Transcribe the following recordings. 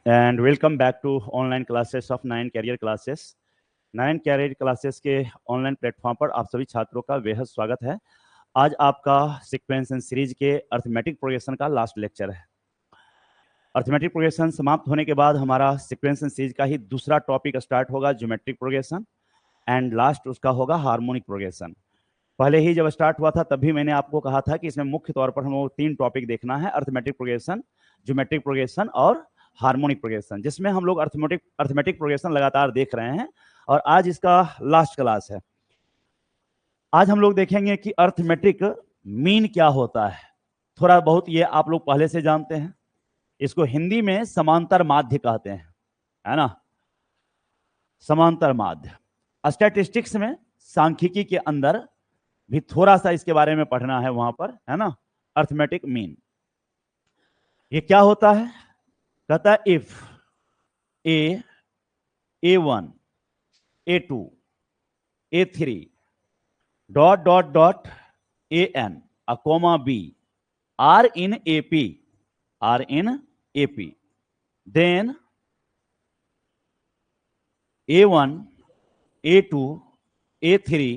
And welcome back to online classes of 9 career classes. 9 career classes के online platform पर आप सभी छात्रों का बेहद स्वागत है। आज आपका सीक्वेंस एंड सीरीज के अर्थमेटिक प्रोग्रेशन का लास्ट लेक्चर है। अर्थमेटिक प्रोग्रेशन समाप्त होने के बाद हमारा सीक्वेंस एंड सीरीज का ही दूसरा टॉपिक स्टार्ट होगा, ज्योमेट्रिक प्रोग्रेशन, एंड लास्ट उसका होगा हार्मोनिक प्रोग्रेशन। पहले ही जब स्टार्ट हुआ था तब भी मैंने आपको कहा था कि इसमें मुख्य तौर पर हम लोग 3 टॉपिक देखना है, अर्थमेटिक प्रोग्रेशन, ज्योमेट्रिक प्रोग्रेशन और हार्मोनिक प्रोग्रेशन, जिसमें हम लोग अर्थमेटिक प्रोग्रेशन लगातार देख रहे हैं और आज इसका लास्ट क्लास है। आज हम लोग देखेंगे कि अर्थमेटिक मीन क्या होता है। थोड़ा बहुत ये आप लोग पहले से जानते हैं, इसको हिंदी में समांतर माध्य कहते हैं, है ना, समांतर माध्य। स्टैटिस्टिक्स में, सांख्यिकी के अंदर भी थोड़ा सा इसके बारे में पढ़ना है वहां पर, है ना। अर्थमेटिक मीन ये क्या होता है? कहता है if A1, A2, A3 dot dot dot AN a comma B are in AP, then A1, A2, A3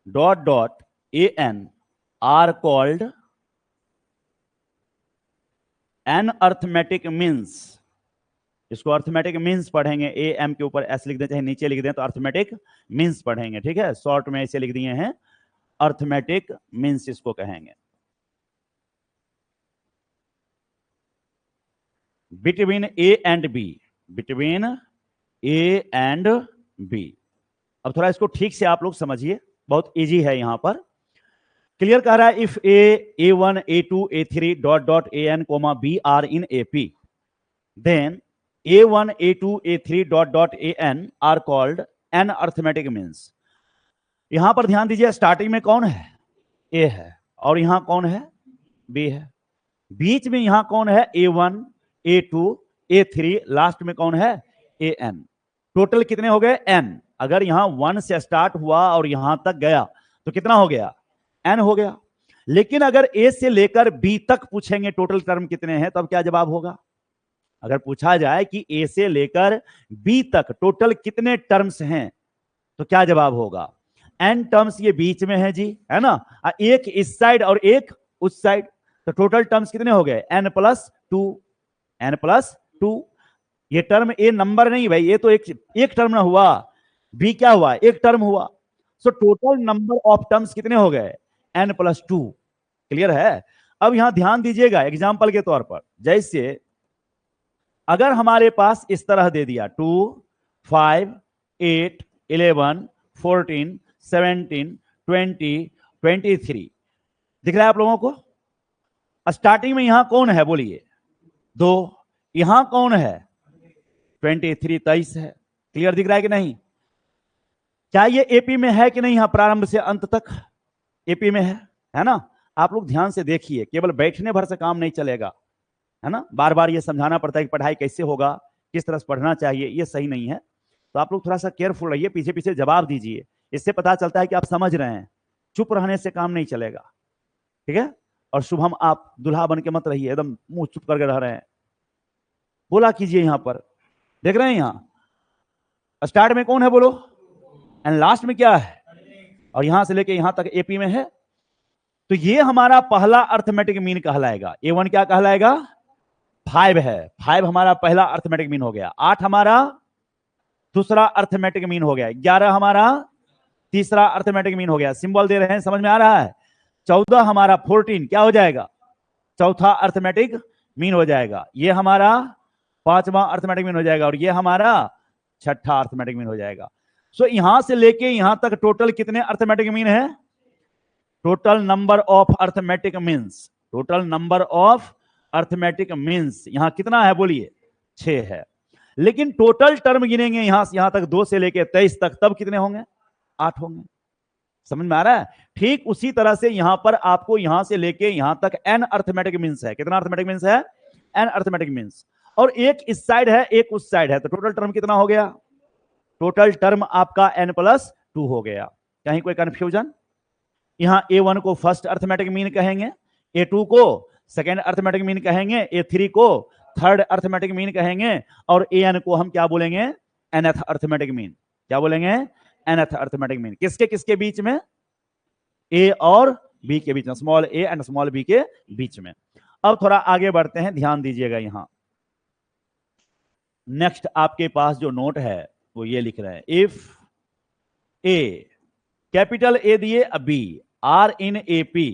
dot dot AN are called an arithmetic means। इसको अर्थमेटिक मीन्स पढ़ेंगे, ए एम के ऊपर एस लिख दें चाहे नीचे लिख दें तो अर्थमेटिक मीन्स पढ़ेंगे, ठीक है। शॉर्ट में इसे लिख दिए हैं अर्थमेटिक मीन्स, इसको कहेंगे। Between A and B, between A and B. अब थोड़ा इसको ठीक से आप लोग समझिए, बहुत इजी है यहां पर। क्लियर कह रहा है if A1, A2, A3 dot dot AN, B are in AP, then A1, A2, A3 dot dot AN are called an arithmetic means. यहां पर ध्यान दीजिए, स्टार्टिंग में कौन है? A है, और यहां कौन है? B है। बीच में यहां कौन है? A1, A2, A3, लास्ट में कौन है? AN। टोटल कितने हो गए? N। अगर यहां 1 से स्टार्ट हुआ और यहां तक गया तो कितना हो गया? N हो गया। लेकिन अगर A से लेकर B तक पूछेंगे टोटल टर्म कितने हैं, तब क्या जवाब होगा? अगर पूछा जाए कि A से लेकर B तक टोटल कितने टर्म्स हैं तो क्या जवाब होगा? N टर्म्स ये बीच में है जी, है ना, एक इस साइड और एक उस साइड, तो टोटल टर्म्स कितने हो गए? N+2, N+2। ये टर्म A नंबर नहीं भाई, ये तो एक टर्म ना हुआ, B क्या हुआ? एक टर्म हुआ। So total number of terms कितने हो गए? N+2। क्लियर है? अब यहां ध्यान दीजिएगा, एग्जाम्पल के तौर पर, जैसे अगर हमारे पास इस तरह दे दिया 2, 5, 8, 11, 14, 17, 20, 23, दिख रहा है आप लोगों को? स्टार्टिंग में यहां कौन है बोलिए? 2। यहां कौन है? 23, 23 है। क्लियर दिख रहा है कि नहीं? क्या ये एपी में है कि नहीं? यहां प्रारंभ से अंत तक एपी में है ना। आप लोग ध्यान से देखिए, केवल बैठने भर से काम नहीं चलेगा, है ना। बार बार ये समझाना पड़ता है कि पढ़ाई कैसे होगा, किस तरह से पढ़ना चाहिए, ये सही नहीं है। तो आप लोग थोड़ा सा केयरफुल रहिए, पीछे पीछे जवाब दीजिए, इससे पता चलता है कि आप समझ रहे हैं। चुप रहने से काम नहीं चलेगा, ठीक है। और शुभम, आप दुल्हा बन के मत रहिए, एकदम मुंह चुप करके रह रहे हैं, बोला कीजिए। यहां पर देख रहे हैं, यहां स्टार्ट में कौन है बोलो, एंड लास्ट में क्या है? और यहां से लेके यहां तक एपी में है। तो ये हमारा पहला अर्थमेटिक मीन कहलाएगा। A1 क्या कहलाएगा? 5 है। 5 हमारा पहला अर्थमेटिक मीन हो गया। 8 हमारा दूसरा अर्थमेटिक मीन हो गया। 11 हमारा तीसरा अर्थमेटिक मीन हो गया। सिंबल दे रहे हैं, समझ में आ रहा है? 14 हमारा 14 क्या हो जाएगा? चौथा अर्थमेटिक मीन हो जाएगा। ये हमारा 5वां अर्थमेटिक मीन हो जाएगा, और ये हमारा 6ठा अर्थमेटिक मीन हो जाएगा। सो यहां से लेके यहां तक टोटल कितने अर्थमेटिक मीन है? Total number of arithmetic means, total number of arithmetic means यहां कितना है बोलिए? 6 है। लेकिन टोटल टर्म गिनेंगे यहां से यहां तक 2 से लेके 23 तक, तब कितने होंगे? 8 होंगे। समझ में आ रहा है? ठीक उसी तरह से यहां पर आपको यहां से लेके यहां तक n अर्थमेटिक मीन्स है। कितना अर्थमेटिक मीन्स है? n arithmetic means. और एक इस साइड है, एक उस साइड है, तो टोटल टर्म कितना हो गया? टोटल टर्म आपका N+2 हो गया। कहीं कोई कंफ्यूजन? यहां A1 को फर्स्ट अर्थमेटिक मीन कहेंगे, A2 को सेकेंड अर्थमेटिक मीन कहेंगे, A3 को थर्ड अर्थमेटिक मीन कहेंगे और an को हम क्या बोलेंगे, nth अर्थमेटिक मीन। क्या बोलेंगे, nth अर्थमेटिक मीन। किसके किसके बीच में, a और b के बीच में, small a and small b के बीच में। अब थोड़ा आगे बढ़ते हैं, ध्यान दीजिएगा। यहां नेक्स्ट आपके पास जो नोट है वो ये लिख रहे हैं, इफ a, कैपिटल A दिए, बी आर इन AP,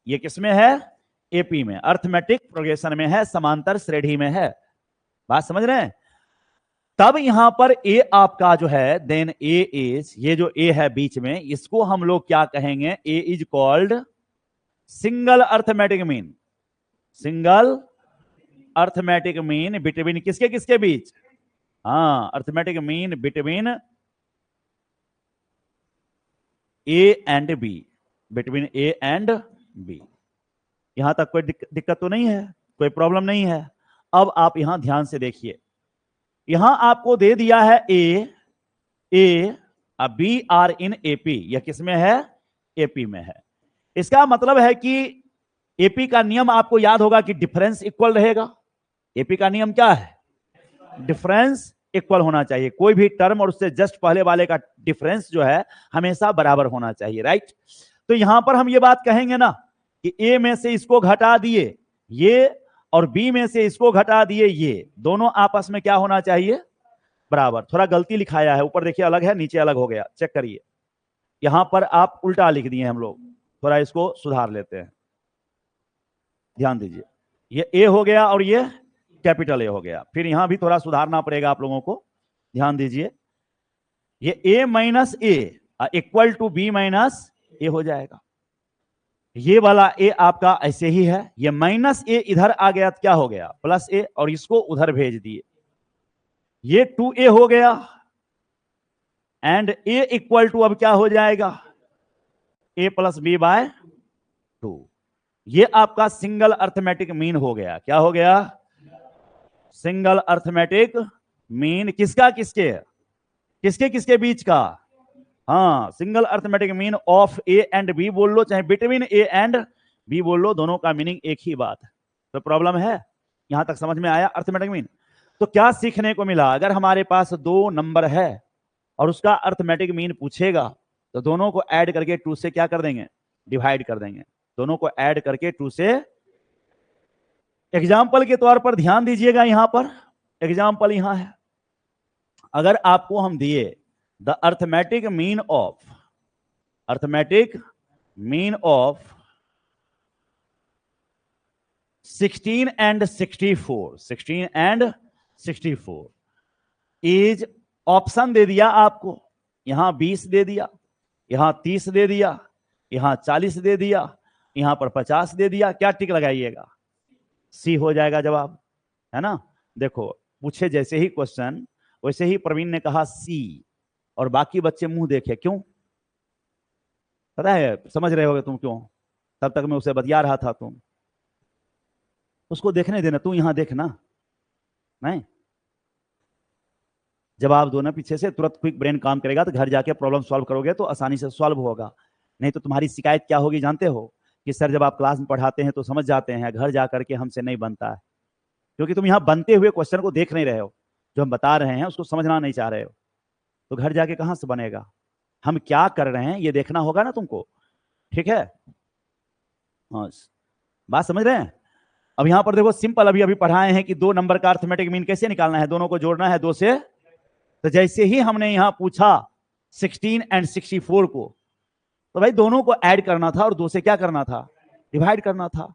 ये किसमें है, AP में, अर्थमेटिक प्रोग्रेशन में है, समांतर श्रेणी में है। बात समझ रहे हैं। तब यहां पर A आपका जो है, देन A इज, ये जो A है बीच में, इसको हम लोग क्या कहेंगे, A is called single arithmetic mean. Single arithmetic mean between किसके किसके बीच, हाँ, arithmetic mean between A and B, between A and B। यहां तक कोई दिक्कत तो नहीं है, कोई प्रॉब्लम नहीं है। अब आप यहां ध्यान से देखिए, यहां आपको दे दिया है A B are in AP, यह किसमें है, AP में है। इसका मतलब है कि AP का नियम आपको याद होगा कि डिफरेंस इक्वल रहेगा। AP का नियम क्या है, डिफरेंस इक्वल होना चाहिए। कोई भी टर्म और उससे जस्ट पहले वाले का डिफरेंस जो है हमेशा बराबर होना चाहिए, राइट। तो यहां पर हम ये बात कहेंगे ना कि A में से इसको घटा दिए ये, और B में से इसको घटा दिए ये, दोनों आपस में क्या होना चाहिए, बराबर। थोड़ा गलती लिखाया है, ऊपर देखिए अलग है, नीचे अलग हो गया, चेक करिए। यहां पर आप उल्टा लिख दिए हम लोग, थोड़ा इसको सुधार लेते हैं, ध्यान दीजिए। ये A हो गया और ये कैपिटल A हो गया। फिर यहां भी थोड़ा सुधारना पड़ेगा आप लोगों को, ध्यान दीजिए। ये A minus A equal to B minus A हो जाएगा। ये वाला A आपका ऐसे ही है, ये माइनस A इधर आ गया तो क्या हो गया, प्लस A, और इसको उधर भेज दिए, ये 2A हो गया, एंड A इक्वल टू अब क्या हो जाएगा, A प्लस B बाय 2। ये आपका सिंगल अर्थमेटिक मीन हो गया। क्या हो गया, सिंगल अर्थमेटिक मीन। किसका किसके, किसके किसके बीच का, हाँ, single arithmetic mean of A and B बोल लो, चाहे बिटवीन A एंड B बोल लो, दोनों का मीनिंग एक ही बात है। तो प्रॉब्लम है, यहां तक समझ में आया अर्थमेटिक मीन। तो क्या सीखने को मिला, अगर हमारे पास दो नंबर है और उसका अर्थमेटिक मीन पूछेगा तो दोनों को ऐड करके 2 से क्या कर देंगे, डिवाइड कर देंगे। दोनों को ऐड करके 2 से, एग्जाम्पल के तौर पर ध्यान दीजिएगा, यहां पर एग्जाम्पल यहां है। अगर आपको हम दिए the arithmetic mean of 16 and 64 is, option दे दिया आपको, यहां 20 दे दिया, यहां 30 दे दिया, यहां 40 दे दिया, यहां पर 50 दे दिया, क्या टिक लगाइएगा, सी हो जाएगा जवाब, है ना। देखो, पूछे जैसे ही क्वेश्चन वैसे ही प्रवीण ने कहा सी, और बाकी बच्चे मुंह देखे, क्यों पता है, समझ रहे होगे तुम क्यों, तब तक मैं उसे बतिया रहा था, तुम उसको देखने देना, तू यहां देखना, नहीं जवाब दो ना पीछे से, तुरंत क्विक ब्रेन काम करेगा, तो घर जाके प्रॉब्लम सॉल्व करोगे तो आसानी से सॉल्व होगा। नहीं तो तुम्हारी शिकायत क्या होगी जानते हो, कि सर जब आप क्लास में पढ़ाते हैं तो समझ जाते हैं, घर जाकर के हमसे नहीं बनता है, क्योंकि तुम यहाँ बनते हुए क्वेश्चन को देख नहीं रहे हो, जो हम बता रहे हैं उसको समझना नहीं चाह रहे हो, तो घर जाके कहां से बनेगा। हम क्या कर रहे हैं ये देखना होगा ना तुमको, ठीक है। हाँ, बात समझ रहे हैं। अब यहां पर देखो, सिंपल अभी अभी पढ़ाए हैं कि 2 नंबर का अर्थमेटिक मीन कैसे निकालना है, दोनों को जोड़ना है 2 से। तो जैसे ही हमने यहां पूछा 16 एंड 64 को, तो भाई दोनों को ऐड करना था और 2 से क्या करना था, डिवाइड करना था।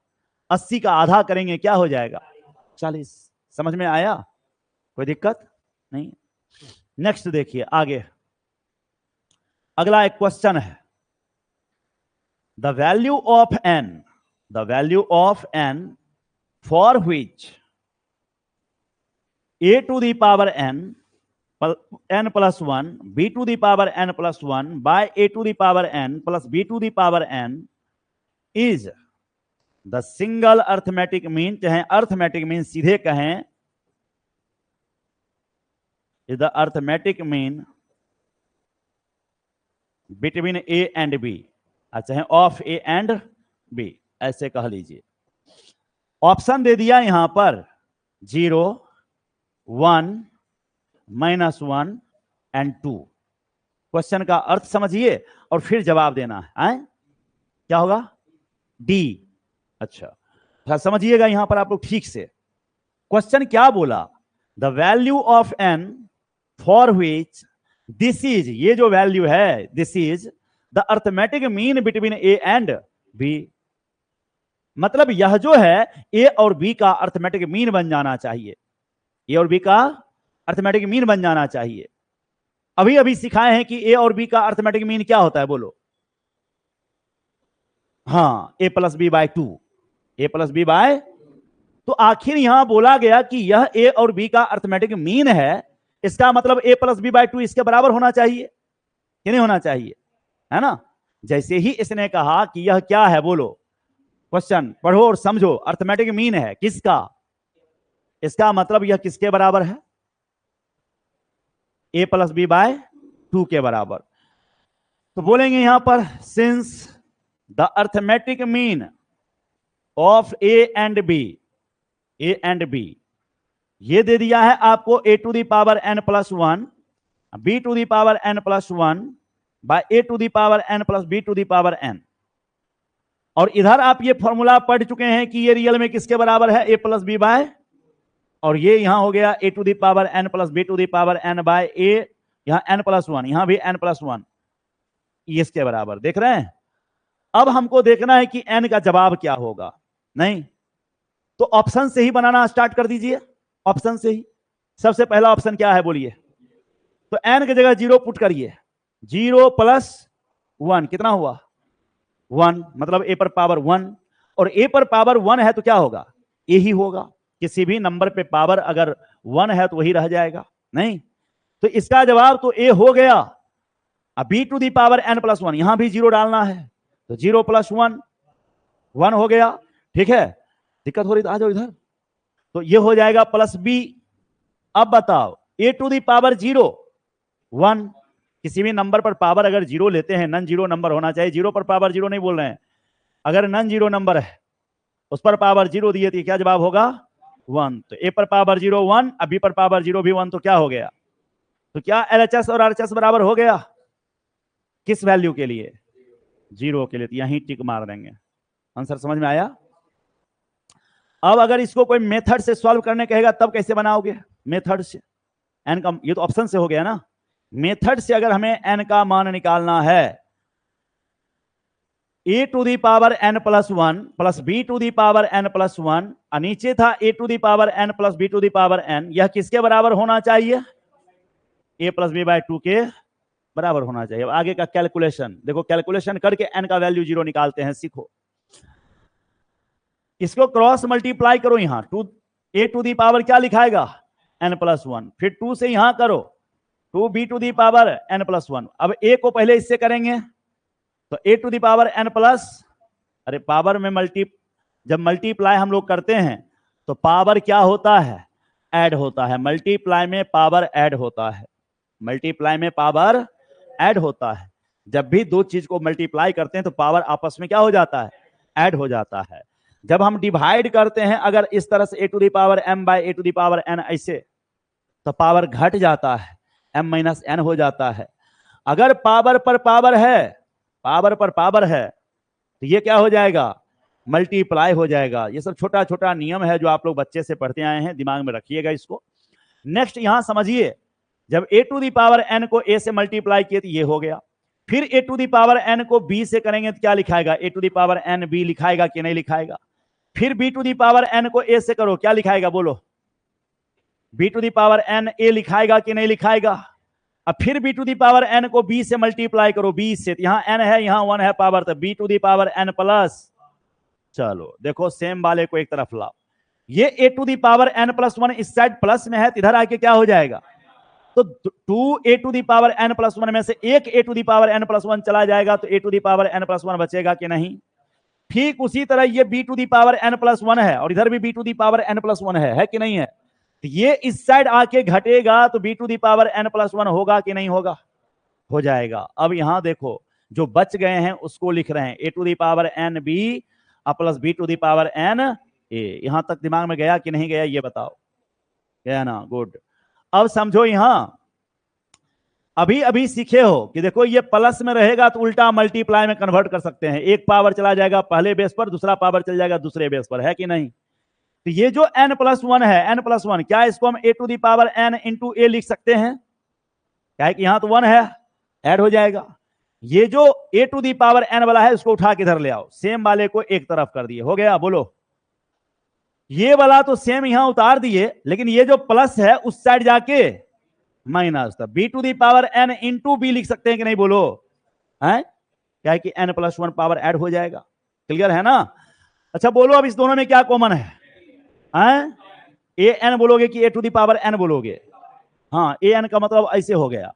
80 का आधा करेंगे क्या हो जाएगा, 40। समझ में आया, कोई दिक्कत नहीं। नेक्स्ट देखिए आगे, अगला एक क्वेश्चन है, the value of n for which a to the power n plus 1 b to the power n plus 1 by a to the power n plus b to the power n is the single arithmetic mean, चाहे arithmetic mean सीधे कहें, is the arithmetic mean between a and b, चाहे of a and b, ऐसे कह लीजिए। Option दे दिया यहां पर 0 1 -1 एंड 2। क्वेश्चन का अर्थ समझिए और फिर जवाब देना है। क्या होगा? डी। अच्छा, समझिएगा यहां पर आप लोग ठीक से। क्वेश्चन क्या बोला? The value of n for which this is, ये जो वैल्यू है this is the arithmetic mean between A and B. मतलब यह जो है ए और बी का अर्थमेटिक मीन बन जाना चाहिए। ए और बी का अर्थमेटिक मीन बन जाना चाहिए। अभी अभी सिखाए हैं कि ए और बी का अर्थमेटिक मीन क्या होता है, बोलो। हाँ, ए प्लस बी बाय 2, ए प्लस बी बाय। तो आखिर यहां बोला गया कि यह ए और बी का अर्थमेटिक मीन है, इसका मतलब ए प्लस बी बाय 2 इसके बराबर होना चाहिए कि नहीं होना चाहिए, है ना। जैसे ही इसने कहा कि यह क्या है, बोलो। क्वेश्चन पढ़ो और समझो। अर्थमेटिक मीन है किसका? इसका मतलब यह किसके बराबर है? ए प्लस बी बाय 2 के बराबर। तो बोलेंगे यहां पर since the arithmetic mean of a and b, a and b, ये दे दिया है आपको a to the power n plus 1 b to the power n plus 1 by a to the power n plus b to the power n. और इधर आप ये formula पढ़ चुके हैं कि ये रियल में किसके बराबर है? ए प्लस बी बाय, और ये यहां हो गया a to the power n plus b to the power n by a, यहां एन प्लस 1, यहां भी एन प्लस 1, इसके बराबर। देख रहे हैं? अब हमको देखना है कि एन का जवाब क्या होगा। नहीं तो ऑप्शन से ही बनाना स्टार्ट कर दीजिए। ऑप्शन से ही सबसे पहला ऑप्शन क्या है, बोलिए। तो एन की जगह 0 पुट करिए। 0 प्लस 1 कितना हुआ? 1, मतलब ए पर पावर 1, और ए पर पावर 1 है तो क्या होगा? ए ही होगा। किसी भी नंबर पे पावर अगर 1 है तो वही रह जाएगा। नहीं तो इसका जवाब तो ए हो गया। अब B to the power n plus 1, यहां भी 0 डालना है, तो 0 प्लस 1 1 हो गया। ठीक है, दिक्कत हो रही तो आ जाओ इधर। तो ये हो जाएगा प्लस बी। अब बताओ ए टू दी पावर 0 1, किसी भी नंबर पर पावर अगर 0 लेते हैं, नन 0 नंबर होना चाहिए। 0 पर पावर 0 नहीं बोल रहे हैं, अगर नन 0 नंबर है उस पर पावर 0 दिए तो क्या जवाब होगा? 1। तो ए पर पावर 0 1, बी पर पावर 0 भी 1, तो क्या हो गया? तो क्या एलएचएस और आरएचएस बराबर हो गया? किस वैल्यू के लिए? 0 के लिए। तो यहीं टिक मार देंगे। आंसर समझ में आया? अब अगर इसको कोई मेथड से सॉल्व करने कहेगा तब कैसे बनाओगे? मेथड से एन का, ये तो ऑप्शन से हो गया ना। मेथड से अगर हमें एन का मान निकालना है, a to the power n plus 1 plus b to the power n plus 1, नीचे था a to the power n plus b to the power n, यह किसके बराबर होना चाहिए? ए प्लस बी बाय 2 के बराबर होना चाहिए। अब आगे का कैलकुलेशन देखो, कैलकुलेशन करके एन का वैल्यू 0 निकालते हैं, सीखो। इसको क्रॉस मल्टीप्लाई करो, यहां two A to the power क्या लिखाएगा? एन प्लस 1, फिर 2 से यहां करो 2 b to the power n plus 1। अब ए को पहले इससे करेंगे तो a to the power n plus, अरे पावर में जब मल्टीप्लाई हम लोग करते हैं तो पावर क्या होता है? ऐड होता है। मल्टीप्लाई में पावर ऐड होता है। मल्टीप्लाई में पावर ऐड होता है। जब भी दो चीज को मल्टीप्लाई करते हैं तो पावर आपस में क्या हो जाता है? ऐड हो जाता है। जब हम डिवाइड करते हैं अगर इस तरह से a to the power m by a to the power n ऐसे, तो पावर घट जाता है, एम माइनस एन हो जाता है। अगर पावर पर पावर है, पावर पर पावर है, तो ये क्या हो जाएगा? मल्टीप्लाई हो जाएगा। ये सब छोटा छोटा नियम है जो आप लोग बच्चे से पढ़ते आए हैं, दिमाग में रखिएगा इसको। नेक्स्ट यहां समझिए, जब ए टू दी पावर एन को ए से मल्टीप्लाई किए तो ये हो गया। फिर a to the power n को बी से करेंगे तो क्या लिखाएगा? A to the power n b लिखाएगा कि नहीं लिखाएगा? फिर b to the power n को ए से करो, क्या लिखाएगा बोलो? B to the power n a लिखाएगा कि नहीं लिखाएगा? अब फिर b to the power n को बी से मल्टीप्लाई करो, बी से, यहां एन है यहां 1 है पावर, तो B to the power n plus, चलो देखो सेम वाले को एक तरफ लाओ। ये a to the power n plus 1 इस साइड प्लस में है, तो इधर आके क्या हो जाएगा? तो 2 a to the power n plus 1 में से एक a to the power n plus 1 चला जाएगा, तो a to the power n plus 1 बचेगा कि नहीं? ठीक उसी तरह ये b to the power n plus 1 है और इधर भी b to the power n plus 1 है कि नहीं है? तो ये इस साइड आके घटेगा तो B to the power n plus 1 होगा कि नहीं होगा? हो जाएगा। अब यहां देखो जो बच गए हैं उसको लिख रहे हैं, a to the power n b plus b to the power n a. यहां तक दिमाग में गया कि नहीं गया ये बताओ? क्या ना, गुड। अब समझो यहां अभी अभी सीखे हो कि देखो ये प्लस में रहेगा तो उल्टा मल्टीप्लाई में कन्वर्ट कर सकते हैं, एक पावर चला जाएगा पहले बेस पर, दूसरा पावर चल जाएगा दूसरे बेस पर, है कि नहीं। तो ये जो n+1 है, n+1, क्या इसको हम a to the power n into a लिख सकते हैं, क्या है कि यहां तो 1 है, ऐड हो जाएगा। ये जो a to the power n वाला है उसको उठा के इधर ले आओ, सेम वाले को एक तरफ कर दिए, हो गया। बोलो, ये वाला तो सेम यहां उतार दिए, लेकिन ये जो प्लस है उस साइड जाके माइनस, था b to the power n into B लिख सकते हैं कि नहीं, बोलो, है क्या है कि n+1 पावर ऐड हो जाएगा। क्लियर है ना। अच्छा बोलो, अब इस दोनों में क्या कॉमन है, ए एन बोलोगे कि ए टू दी पावर n बोलोगे, हाँ ए एन का मतलब ऐसे हो गया,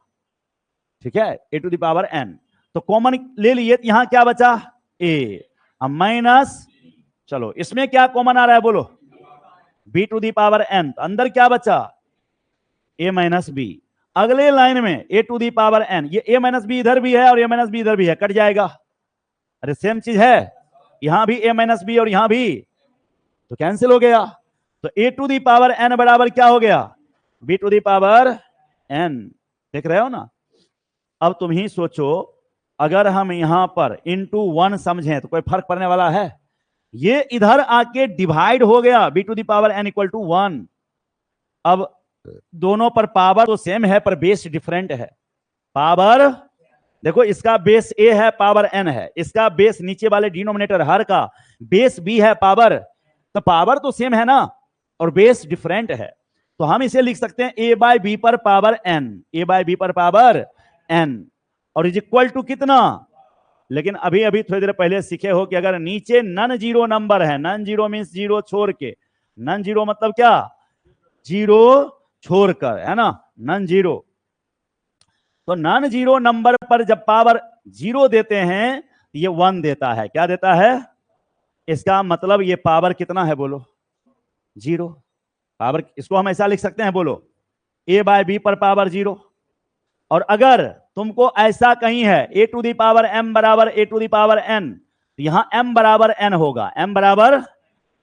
ठीक है, a to the power n, तो कॉमन ले लिए, यहां क्या बचा, ए, अब माइनस, चलो इसमें क्या कॉमन आ रहा है, बोलो, b to the power n, तो अंदर क्या बचा, a माइनस बी। अगले लाइन में a to the power n, ये a माइनस बी इधर भी है और a माइनस बी इधर भी है, कट जाएगा, अरे सेम चीज है, यहां भी a माइनस बी और यहां भी, तो कैंसिल हो गया। तो a to the power n बराबर क्या हो गया, b to the power n, देख रहे हो ना। अब तुम ही सोचो, अगर हम यहां पर इंटू 1 समझें तो कोई फर्क पड़ने वाला है, ये इधर आके डिवाइड हो गया, b to the power n equal to 1। अब दोनों पर पावर तो सेम है पर बेस डिफरेंट है, पावर देखो इसका बेस a है, पावर n है, इसका बेस नीचे वाले डिनोमिनेटर हर का बेस b है, पावर, तो पावर तो सेम है ना और बेस डिफरेंट है, तो हम इसे लिख सकते हैं a बाय बी पर power n, a by B पर पावर n, और इज इक्वल टू कितना। लेकिन अभी अभी थोड़ी देर पहले सीखे हो कि अगर नीचे नन जीरो नंबर है, नन जीरो मीन्स जीरो छोड़ के, नन जीरो मतलब क्या, जीरो छोड़कर, है ना, नन जीरो, तो नन जीरो नंबर पर जब पावर जीरो देते हैं ये 1 देता है, क्या देता है, इसका मतलब ये पावर कितना है, बोलो, जीरो। पावर इसको हम ऐसा लिख सकते हैं, बोलो, a बाय बी पर पावर जीरो। और अगर तुमको ऐसा कहीं है a to the power m बराबर a to the power n, तो यहां m बराबर n होगा, m बराबर,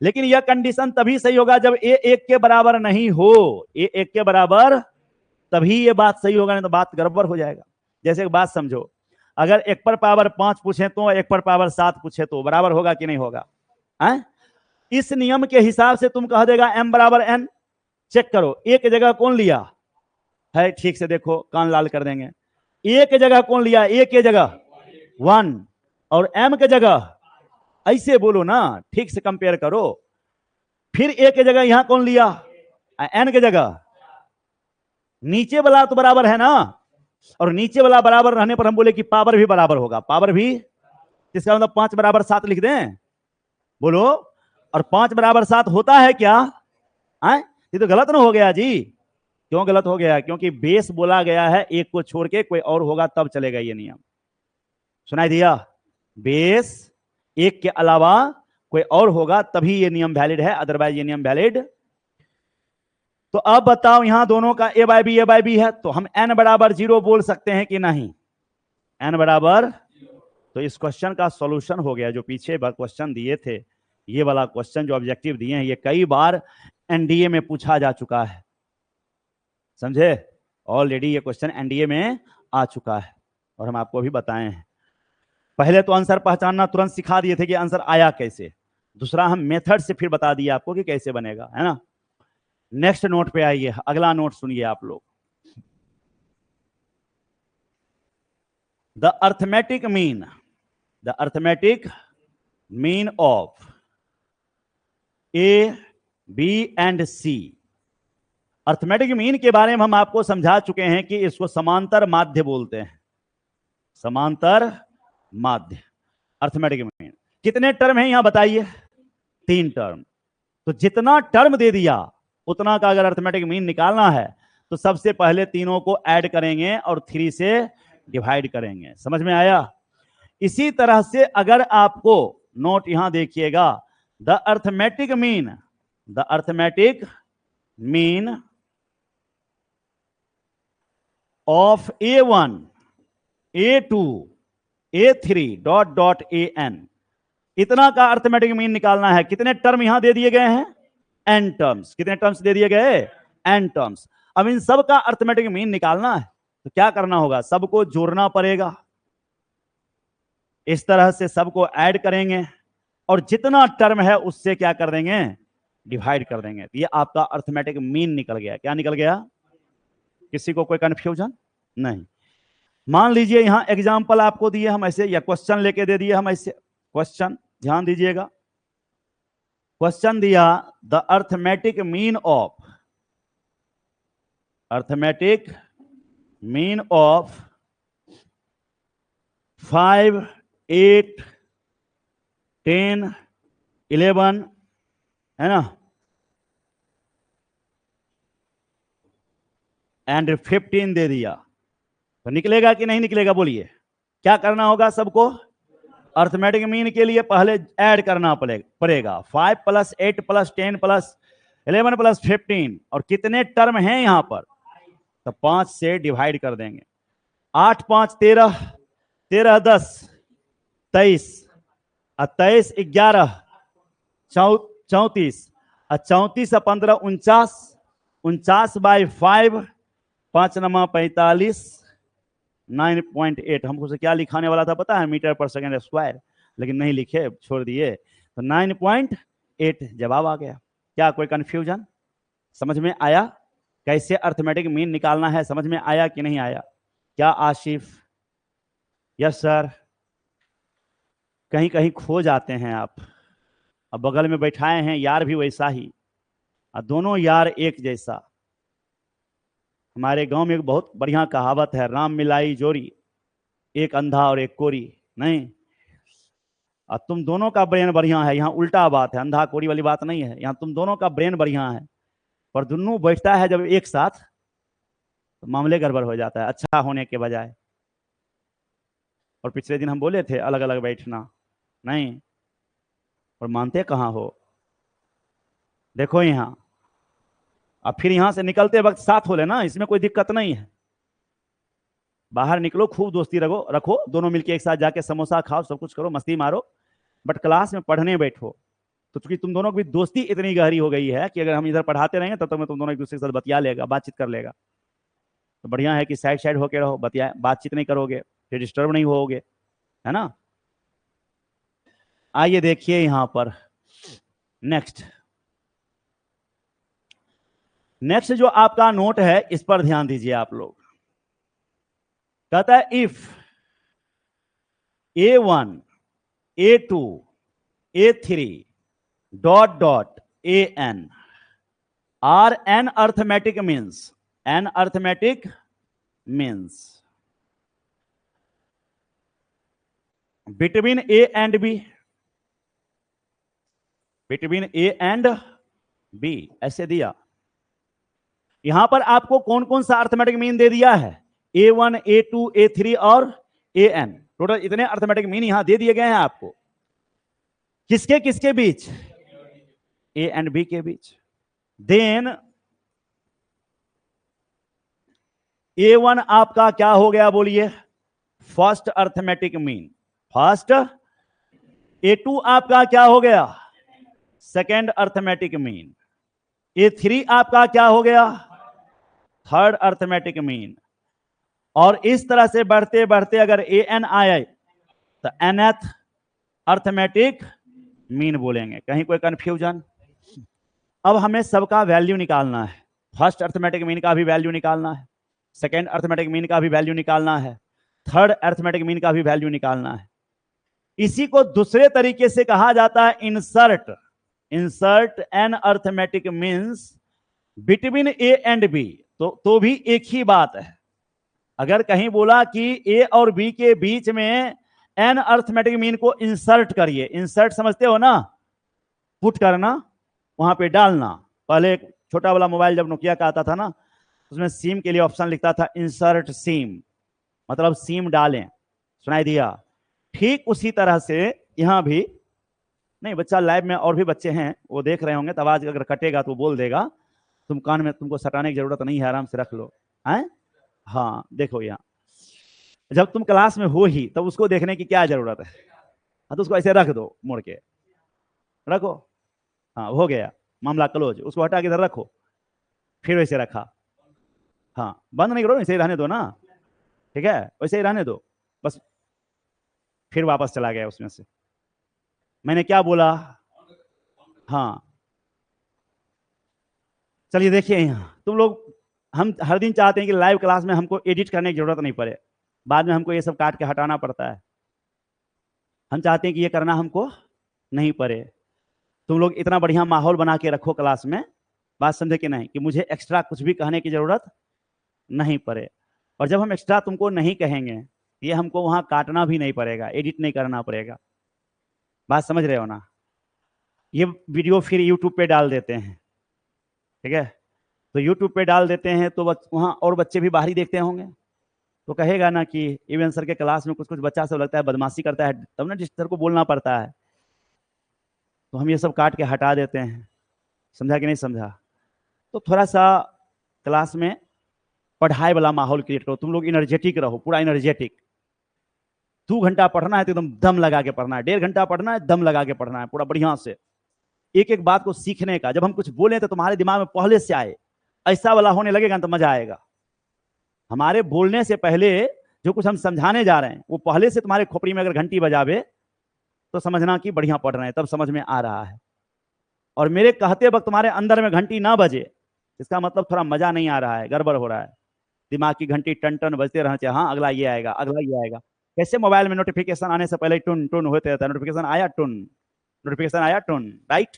लेकिन यह कंडीशन तभी सही होगा जब a 1 के बराबर नहीं हो, a 1 के बराबर तभी ये बात सही होगा, नहीं तो बात गड़बड़ हो जाएगा। जैसे एक बात समझो, अगर 1 पर पावर 5 पूछे तो 1 पर पावर 7 पूछे तो बराबर होगा कि नहीं होगा, है? इस नियम के हिसाब से तुम कह देगा m बराबर n, चेक करो एक जगह कौन लिया है, ठीक से देखो, कान लाल कर देंगे, एक जगह कौन लिया, एक के जगह 1 और m के जगह, ऐसे बोलो ना, ठीक से कंपेयर करो। फिर एक के जगह यहां कौन लिया, n के जगह, नीचे वाला तो बराबर है ना, और नीचे वाला बराबर रहने पर हम बोले कि पावर भी बराबर होगा, पावर भी, इसका मतलब 5 बराबर 7 लिख दें, बोलो, और 5 बराबर 7 होता है क्या, ये तो गलत ना हो गया जी। क्यों गलत हो गया, क्योंकि बेस बोला गया है, एक को छोड़ के कोई और होगा तब चलेगा ये नियम, सुनाई दिया, बेस एक के अलावा कोई और होगा तभी ये नियम वैलिड है, अदरवाइज ये नियम वैलिड। तो अब बताओ यहां दोनों का a बाय बी है, तो हम n बराबर 0 बोल सकते हैं कि नहीं, n बराबर, तो इस क्वेश्चन का सॉल्यूशन हो गया। जो पीछे क्वेश्चन दिए थे, ये वाला क्वेश्चन जो ऑब्जेक्टिव दिए हैं, ये कई बार एनडीए में पूछा जा चुका है, समझे, ऑलरेडी ये क्वेश्चन एनडीए में आ चुका है और हम आपको भी बताए हैं। पहले तो आंसर पहचानना तुरंत सिखा दिए थे कि आंसर आया कैसे, दूसरा हम मेथड से फिर बता दिए आपको कि कैसे बनेगा, है ना। नेक्स्ट नोट पे आइए, अगला नोट सुनिए आप लोग। The arithmetic mean of A, B and C. Arithmetic mean के बारे में हम आपको समझा चुके हैं कि इसको समांतर माध्य बोलते हैं, समांतर माध्य, अर्थमेटिक मीन। कितने टर्म है यहां बताइए, 3 टर्म, तो जितना टर्म दे दिया उतना का अगर अर्थमेटिक मीन निकालना है तो सबसे पहले तीनों को ऐड करेंगे और 3 से डिवाइड करेंगे, समझ में आया। इसी तरह से अगर आपको नोट यहां देखिएगा, the arithmetic mean of A1, A2, A3 dot dot AN, इतना का अर्थमेटिक मीन निकालना है। कितने टर्म यहां दे दिए गए हैं, n टर्म्स, कितने टर्म्स दे दिए गए, एन टर्म्स। अब इन सब का अर्थमेटिक मीन निकालना है तो क्या करना होगा, सबको जोड़ना पड़ेगा, इस तरह से सबको ऐड करेंगे और जितना टर्म है उससे क्या कर देंगे, डिवाइड कर देंगे। ये आपका अर्थमेटिक मीन निकल गया। क्या निकल गया, किसी को कोई कंफ्यूजन नहीं। मान लीजिए यहां एग्जाम्पल आपको दिए हम ऐसे, या क्वेश्चन लेके दे दिए हम ऐसे, क्वेश्चन ध्यान दीजिएगा। क्वेश्चन दिया the arithmetic mean of, arithmetic mean of 5, 8, 10, 11 है ना, एंड 15 दे दिया, तो निकलेगा कि नहीं निकलेगा, बोलिए। क्या करना होगा, सबको अर्थमेटिक मीन के लिए पहले ऐड करना पड़ेगा। 5 + 8 + 10 + 11 + 15, और कितने टर्म हैं यहां पर, तो 5 से डिवाइड कर देंगे। 8 × 5 = 13, 13 × 10 = 23, 23 × 11 = 34, 34 × 15 = 49, 49/5, 5 × 9 = 45, 9.8। हमको से क्या लिखाने वाला था पता है, मीटर पर सेकेंड स्क्वायर, लेकिन नहीं लिखे, छोड़ दिए, तो 9.8 जवाब आ गया। क्या कोई कंफ्यूजन, समझ में आया कैसे अर्थमेटिक मीन निकालना है, समझ में आया कि नहीं आया? क्या आशिफ, यस सर, कहीं कहीं खो जाते हैं आप। अब बगल में बैठाए हैं यार भी वैसा ही, और दोनों यार एक जैसा। हमारे गांव में एक बहुत बढ़िया कहावत है, राम मिलाई जोरी, एक अंधा और एक कोरी। नहीं, और तुम दोनों का ब्रेन बढ़िया है, यहाँ उल्टा बात है, अंधा कोरी वाली बात नहीं है, यहाँ तुम दोनों का ब्रेन बढ़िया है, पर दोनों बैठता है जब एक साथ तो मामले गड़बड़ हो जाता है, अच्छा होने के बजाय। और पिछले दिन हम बोले थे अलग अलग बैठना, नहीं, और मानते कहाँ हो। देखो यहाँ, अब फिर यहां से निकलते वक्त साथ हो लेना, इसमें कोई दिक्कत नहीं है। बाहर निकलो, खूब दोस्ती रखो, दोनों मिलके एक साथ जाके समोसा खाओ, सब कुछ करो, मस्ती मारो, बट क्लास में पढ़ने बैठो। तो चूंकि तुम दोनों की भी दोस्ती इतनी गहरी हो गई है कि अगर हम इधर पढ़ाते रहेंगे तब तक मैं तुम दोनों एक दूसरे के साथ बतिया लेगा, बातचीत कर लेगा। तो बढ़िया है कि साइड साइड होके रहो, बातचीत नहीं करोगे, फिर डिस्टर्ब नहीं होगे, है ना। आइए देखिए यहां पर नेक्स्ट जो आपका नोट है इस पर ध्यान दीजिए आप लोग। कहता है if A1, A2, A3 ... AN are an arithmetic means, between A and B, ऐसे दिया। यहां पर आपको कौन कौन सा अर्थमेटिक मीन दे दिया है, A1, A2, A3 और AN, टोटल इतने अर्थमेटिक मीन यहां दे दिए गए हैं आपको। किसके किसके बीच, A एंड B के बीच। देन A1 आपका क्या हो गया, बोलिए, first arithmetic mean, first. A2 आपका क्या हो गया, सेकेंड अर्थमेटिक मीन। A3 आपका क्या हो गया, थर्ड अर्थमेटिक मीन। और इस तरह से बढ़ते बढ़ते अगर AN आए तो nth अर्थमेटिक मीन बोलेंगे। कहीं कोई कंफ्यूजन? अब हमें सबका वैल्यू निकालना है, फर्स्ट अर्थमेटिक मीन का भी वैल्यू निकालना है, सेकेंड अर्थमेटिक मीन का भी वैल्यू निकालना है, थर्ड अर्थमेटिक मीन का भी वैल्यू निकालना है। इसी को दूसरे तरीके से कहा जाता है insert N arithmetic means between A and B। तो भी एक ही बात है। अगर कहीं बोला कि A और B के बीच में एन अर्थमेटिक मीन को इंसर्ट करिए, इंसर्ट समझते हो ना, पुट करना, वहां पे डालना। पहले एक छोटा वाला मोबाइल जब नोकिया का आता था ना, उसमें सिम के लिए ऑप्शन लिखता था इंसर्ट सिम, मतलब सिम डालें, सुनाई दिया। ठीक उसी तरह से यहां भी, नहीं बच्चा लाइव में और भी बच्चे हैं वो देख रहे होंगे, तो आवाज अगर कटेगा तो बोल देगा, तुम कान में, तुमको सटाने की जरूरत नहीं है, आराम से रख लो, हैं। हाँ देखो यहाँ, जब तुम क्लास में हो ही तब उसको देखने की क्या जरूरत है, हाँ तो उसको ऐसे रख दो, मुड़ के रखो, हाँ हो गया, मामला क्लोज, उसको हटा के इधर रखो। फिर वैसे रखा, हाँ बंद नहीं करो, वैसे ही रहने दो ना, ठीक है, वैसे ही रहने दो बस। फिर वापस चला गया उसमें से। मैंने क्या बोला, हाँ चलिए देखिए यहाँ तुम लोग, हम हर दिन चाहते हैं कि लाइव क्लास में हमको एडिट करने की जरूरत नहीं पड़े, बाद में हमको ये सब काट के हटाना पड़ता है। हम चाहते हैं कि ये करना हमको नहीं पड़े। तुम लोग इतना बढ़िया माहौल बना के रखो क्लास में, बात समझे कि नहीं, कि मुझे एक्स्ट्रा कुछ भी कहने की जरूरत नहीं पड़े। और जब हम एक्स्ट्रा तुमको नहीं कहेंगे, ये हमको वहां काटना भी नहीं पड़ेगा, एडिट नहीं करना पड़ेगा। बात समझ रहे हो ना? ये वीडियो फिर यूट्यूब पे डाल देते हैं, ठीक है, तो यूट्यूब पे डाल देते हैं तो वहाँ और बच्चे भी बाहरी देखते होंगे, तो कहेगा ना कि इवन सर के क्लास में कुछ कुछ बच्चा सब लगता है बदमाशी करता है, तब ना टीचर को बोलना पड़ता है। तो हम ये सब काट के हटा देते हैं। समझा कि नहीं समझा? तो थोड़ा सा क्लास में पढ़ाई वाला माहौल क्रिएट करो, तुम लोग एनर्जेटिक रहो, पूरा एनर्जेटिक। 2 घंटा पढ़ना है तो एकदम दम लगा के पढ़ना है, 1.5 घंटा पढ़ना है दम लगा के पढ़ना है, पूरा बढ़िया से एक एक बात को सीखने का। जब हम कुछ बोले तो तुम्हारे दिमाग में पहले से आए, ऐसा वाला होने लगेगा तो मजा आएगा। हमारे बोलने से पहले जो कुछ हम समझाने जा रहे हैं वो पहले से तुम्हारे खोपड़ी में अगर घंटी बजावे तो समझना कि बढ़िया पढ़ रहे हैं, तब समझ में आ रहा है। और मेरे कहते वक्त तुम्हारे अंदर में घंटी ना बजे, इसका मतलब थोड़ा मजा नहीं आ रहा है, गड़बड़ हो रहा है। दिमाग की घंटी टन टन बजते रहना चाहिए, हाँ अगला ये आएगा, अगला ये आएगा। कैसे मोबाइल में नोटिफिकेशन आने से पहले टुन टुन होते रहता है, नोटिफिकेशन आया टुन, नोटिफिकेशन आया टुन, राइट?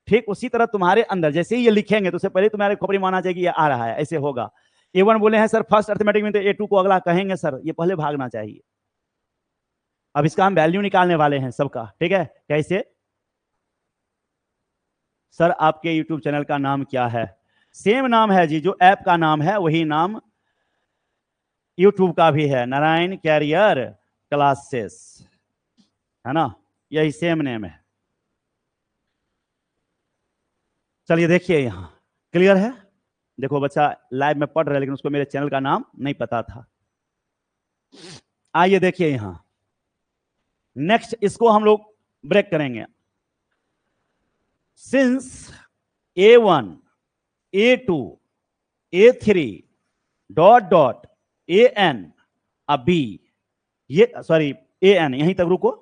ठीक उसी तरह तुम्हारे अंदर जैसे ही ये लिखेंगे तो उससे पहले तुम्हारे खोपड़ी माना चाहिए कि ये आ रहा है, ऐसे होगा। A1 बोले हैं सर फर्स्ट अर्थमेटिक में, तो A2 को अगला कहेंगे सर, ये पहले भागना चाहिए। अब इसका हम वैल्यू निकालने वाले हैं सबका, ठीक है? कैसे? सर आपके यूट्यूब चैनल का नाम क्या है? सेम नाम है जी, जो ऐप का नाम है वही नाम यूट्यूब का भी है, नारायण कैरियर क्लासेस, है ना? यही सेम नेम है। चलिए देखिए यहां क्लियर है। देखो बच्चा लाइव में पढ़ रहा है लेकिन उसको मेरे चैनल का नाम नहीं पता था। आइए देखिए यहां नेक्स्ट, इसको हम लोग ब्रेक करेंगे। Since A1 A2 A3 dot dot AN अब B, ये सॉरी AN, यहीं तक रुको।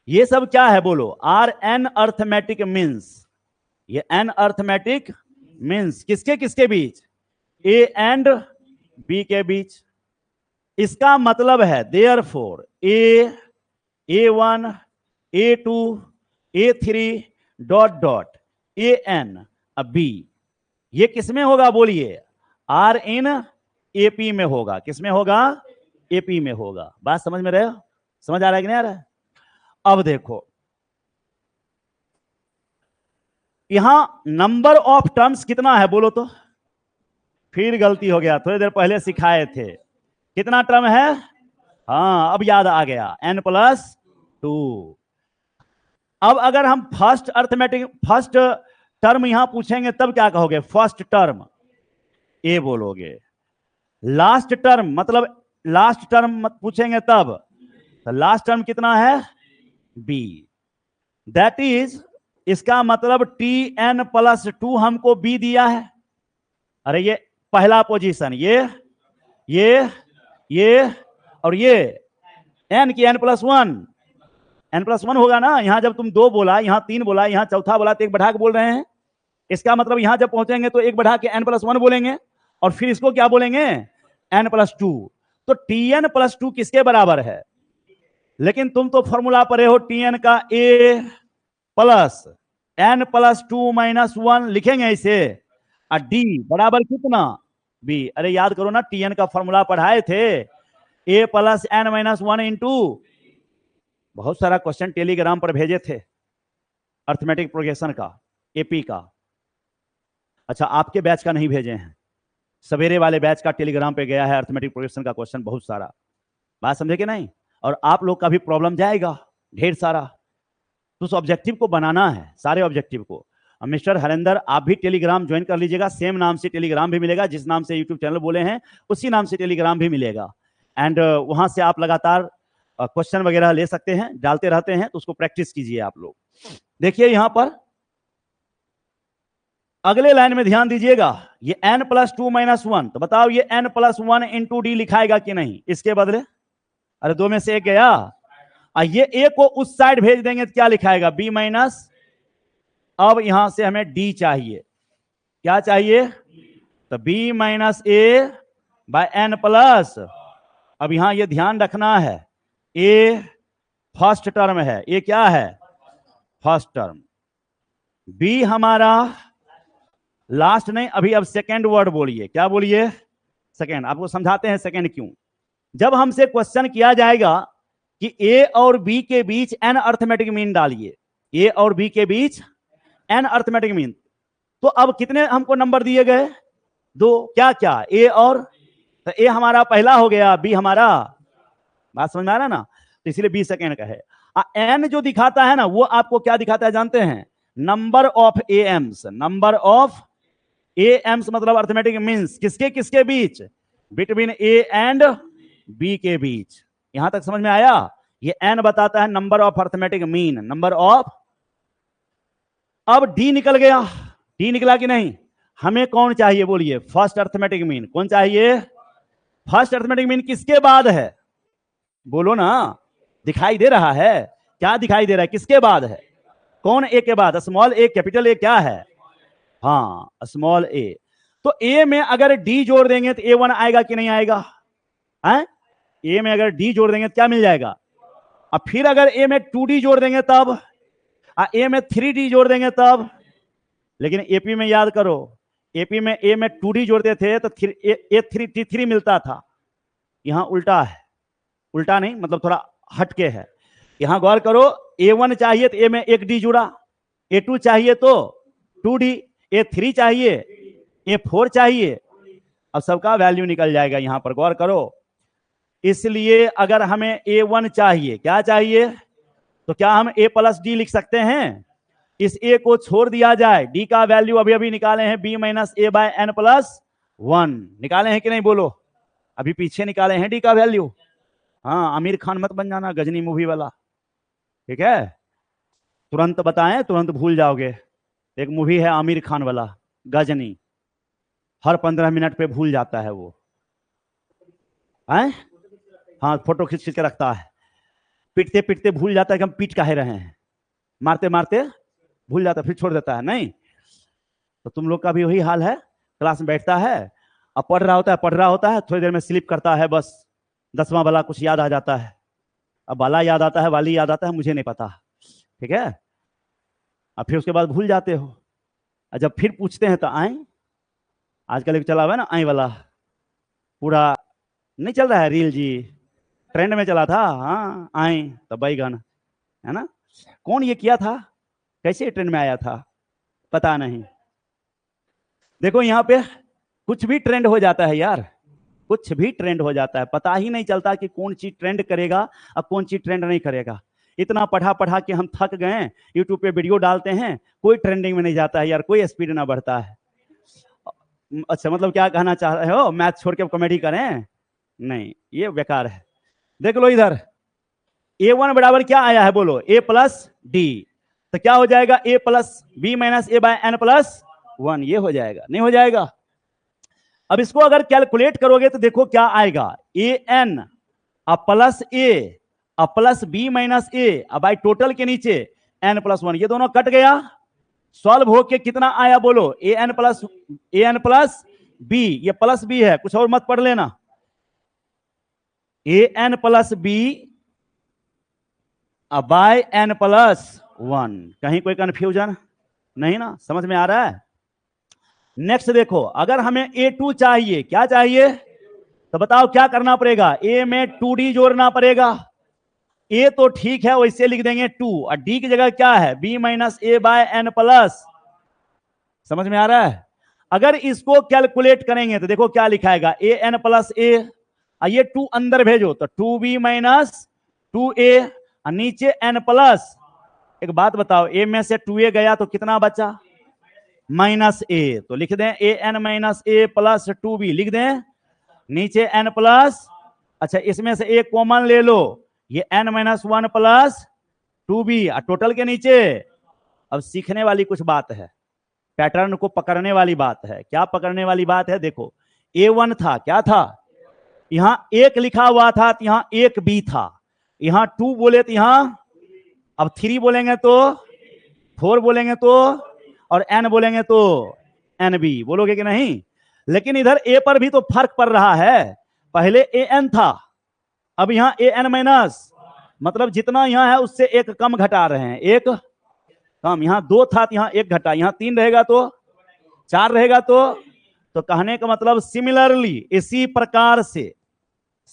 ये सब क्या है बोलो? आर एन अर्थमेटिक मीन्स, ये एन अर्थमेटिक मीन्स किसके किसके बीच? A एंड B के बीच। इसका मतलब है therefore A1 A2 A3 dot dot AN अब B, ये किसमें होगा बोलिए? आर इन AP में होगा। किसमें होगा? AP में होगा। बात समझ में रहे हो? समझ आ रहा है कि नहीं आ रहा है? अब देखो यहां नंबर ऑफ टर्म्स कितना है बोलो तो? फिर गलती हो गया, थोड़ी देर पहले सिखाए थे। कितना टर्म है? हाँ अब याद आ गया, n+2। अब अगर हम फर्स्ट अर्थमेटिक फर्स्ट टर्म यहां पूछेंगे तब क्या कहोगे? फर्स्ट टर्म ए बोलोगे। लास्ट टर्म मतलब लास्ट टर्म पूछेंगे तब, तो लास्ट टर्म कितना है? बी। दैट इज, इसका मतलब Tn+2 हमको बी दिया है। अरे ये पहला पोजीशन, ये और ये n की n+1, n+1 होगा ना। यहां जब तुम 2 बोला, यहां 3 बोला, यहां चौथा बोला, तो एक बढ़ा के बोल रहे हैं। इसका मतलब यहां जब पहुंचेंगे तो एक बढ़ा के n+1 बोलेंगे और फिर इसको क्या बोलेंगे? n+2। तो Tn+2 किसके बराबर है? लेकिन तुम तो फॉर्मूला पढ़े हो Tn का A प्लस n+2 - 1 लिखेंगे इसे, और D बराबर कितना? B। अरे याद करो ना, Tn का फॉर्मूला पढ़ाए थे, A + n-1 इंटू। बहुत सारा क्वेश्चन टेलीग्राम पर भेजे थे अर्थमेटिक प्रोग्रेशन का, AP का। अच्छा आपके बैच का नहीं भेजे हैं, सवेरे वाले बैच का टेलीग्राम पे गया है अर्थमेटिक प्रोग्रेशन का क्वेश्चन बहुत सारा। बात समझे कि नहीं? और आप लोग का भी प्रॉब्लम जाएगा ढेर सारा, तो उस ऑब्जेक्टिव को बनाना है, सारे ऑब्जेक्टिव को। मिस्टर हरेंद्र आप भी टेलीग्राम ज्वाइन कर लीजिएगा, सेम नाम से टेलीग्राम भी मिलेगा, जिस नाम से यूट्यूब चैनल बोले हैं उसी नाम से टेलीग्राम भी मिलेगा। एंड वहां से आप लगातार क्वेश्चन वगैरह ले सकते हैं, डालते रहते हैं, तो उसको प्रैक्टिस कीजिए आप लोग। देखिए यहां पर अगले लाइन में ध्यान दीजिएगा, ये n प्लस 2 माइनस 1, तो बताओ ये n प्लस 1 इंटू डी लिखाएगा कि नहीं इसके बदले? अरे दो में से एक गया, ये a को उस साइड भेज देंगे तो क्या लिखाएगा? b minus. अब यहां से हमें d चाहिए, क्या चाहिए? तो b minus A by n plus. अब यहां ये ध्यान रखना है, a फर्स्ट टर्म है, a क्या है? First term. b हमारा लास्ट नहीं, अभी अब सेकेंड वर्ड बोलिए, क्या बोलिए? सेकेंड। आपको समझाते हैं सेकेंड क्यों। जब हमसे क्वेश्चन किया जाएगा कि a और b के बीच n अर्थमेटिक मीन डालिए, a और b के बीच n अर्थमेटिक मीन, तो अब कितने हमको नंबर दिए गए? दो। क्या क्या? a और, तो a हमारा पहला हो गया, b हमारा, बात समझ में आ रहा ना? तो इसलिए b सेकेंड का है। n जो दिखाता है ना, वो आपको क्या दिखाता है जानते हैं? Number of AIIMS. Number of AIIMS मतलब अर्थमेटिक मीन्स किसके किसके बीच? बिटवीन ए एंड बी के बीच। यहां तक समझ में आया? ये n बताता है number of arithmetic mean, number of. अब d निकल गया, d निकला कि नहीं? हमें कौन चाहिए बोलिए? First arithmetic mean. कौन चाहिए? फर्स्ट अर्थमेटिक मीन किसके बाद है? बोलो ना, दिखाई दे रहा है? क्या दिखाई दे रहा है? किसके बाद है? कौन ए के बाद? स्मॉल ए, कैपिटल ए क्या है? हाँ, स्मॉल ए। तो ए में अगर डी जोड़ देंगे तो A1 आएगा कि नहीं आएगा? है? ए में अगर डी जोड़ देंगे तो क्या मिल जाएगा? अब फिर अगर ए में 2D जोड़ देंगे तब, ए में 3D जोड़ देंगे तब। लेकिन एपी में याद करो, एपी में ए में 2D जोड़ते थे तो A3 मिलता था। यहां उल्टा है, उल्टा नहीं मतलब थोड़ा हटके है। यहां गौर करो, A1 चाहिए तो ए में 1D जुड़ा, A2 चाहिए तो 2D, A3 चाहिए, A4 चाहिए। अब सबका वैल्यू निकल जाएगा यहां पर, गौर करो। इसलिए अगर हमें A1 चाहिए, क्या चाहिए? तो क्या हम A प्लस डी लिख सकते हैं? इस A को छोड़ दिया जाए, D का वैल्यू अभी अभी निकाले हैं, B minus A by n plus 1 निकाले हैं कि नहीं बोलो? अभी पीछे निकाले हैं D का वैल्यू। हाँ, आमिर खान मत बन जाना गजनी मूवी वाला, ठीक है? तुरंत बताएं, तुरंत भूल जाओगे। एक मूवी है आमिर खान वाला, गजनी, हर 15 मिनट पे भूल जाता है वो, है? हाँ, फोटो खींच खींच के रखता है, पीटते पीटते भूल जाता है कि हम पीट काहे रहे हैं, मारते मारते भूल जाता है, फिर छोड़ देता है। नहीं, तो तुम लोग का भी वही हाल है। क्लास में बैठता है, अब पढ़ रहा होता है, थोड़ी देर में स्लिप करता है, बस 10वां वाला कुछ याद आ जाता है। अब वाला याद आता है, वाली याद आता है, मुझे नहीं पता, ठीक है? अब फिर उसके बाद भूल जाते हो, और जब फिर पूछते हैं तो आए, आजकल एक चला हुआ है ना आई वाला, पूरा नहीं चल रहा है रील जी, ट्रेंड में चला था। हाँ, आए तो बैगन, है ना? कौन ये किया था? कैसे ट्रेंड में आया था? पता नहीं। देखो यहाँ पे कुछ भी ट्रेंड हो जाता है यार, कुछ भी ट्रेंड हो जाता है, पता ही नहीं चलता कि कौन चीज ट्रेंड करेगा और कौन चीज ट्रेंड नहीं करेगा। इतना पढ़ा पढ़ा के हम थक गए, यूट्यूब पे वीडियो डालते हैं, कोई ट्रेंडिंग में नहीं जाता है यार, कोई स्पीड ना बढ़ता है। अच्छा, मतलब क्या कहना चाह रहे हो? मैथ छोड़ के कॉमेडी करें? नहीं, ये बेकार है। देख लो इधर, A1 बराबर क्या आया है बोलो? A प्लस डी, तो क्या हो जाएगा? A plus B minus A by n plus 1, ये हो जाएगा, नहीं हो जाएगा? अब इसको अगर कैलकुलेट करोगे तो देखो क्या आएगा, an plus A plus B minus A, by total के नीचे n प्लस 1, ये दोनों कट गया, सॉल्व होके कितना आया बोलो? an प्लस बी, ये प्लस बी है, कुछ और मत पढ़ लेना, an plus B by n plus 1। कहीं कोई कंफ्यूजन नहीं ना? समझ में आ रहा है? नेक्स्ट देखो, अगर हमें A2 चाहिए, क्या चाहिए? तो बताओ क्या करना पड़ेगा? A में 2D जोड़ना पड़ेगा। A तो ठीक है, वैसे लिख देंगे 2, और D की जगह क्या है? B minus A by n plus. समझ में आ रहा है? अगर इसको कैलकुलेट करेंगे तो देखो क्या लिखाएगा, an प्लस ए, ये 2 अंदर भेजो तो 2b माइनस 2a, नीचे n प्लस। एक बात बताओ, a में से 2a गया तो कितना बचा? माइनस ए, तो लिख दें an minus A plus 2b, लिख दें नीचे n प्लस। अच्छा, इसमें से एक कॉमन ले लो, ये n minus 1 plus 2b, total के नीचे। अब सीखने वाली कुछ बात है, पैटर्न को पकड़ने वाली बात है। क्या पकड़ने वाली बात है? देखो A1 था, क्या था? यहां 1 लिखा हुआ था तो यहां 1B था, यहां 2 बोले तो यहां, अब 3 बोलेंगे तो, 4 बोलेंगे तो, और N बोलेंगे तो NB बोलोगे कि नहीं? लेकिन इधर A पर भी तो फर्क पड़ रहा है। पहले AN था, अब यहां AN माइनस, मतलब जितना यहां है उससे 1 कम घटा रहे हैं, 1 कम। यहां 2 था तो यहां 1 घटा, यहां 3 रहेगा तो 4 रहेगा तो कहने का मतलब सिमिलरली, इसी प्रकार से,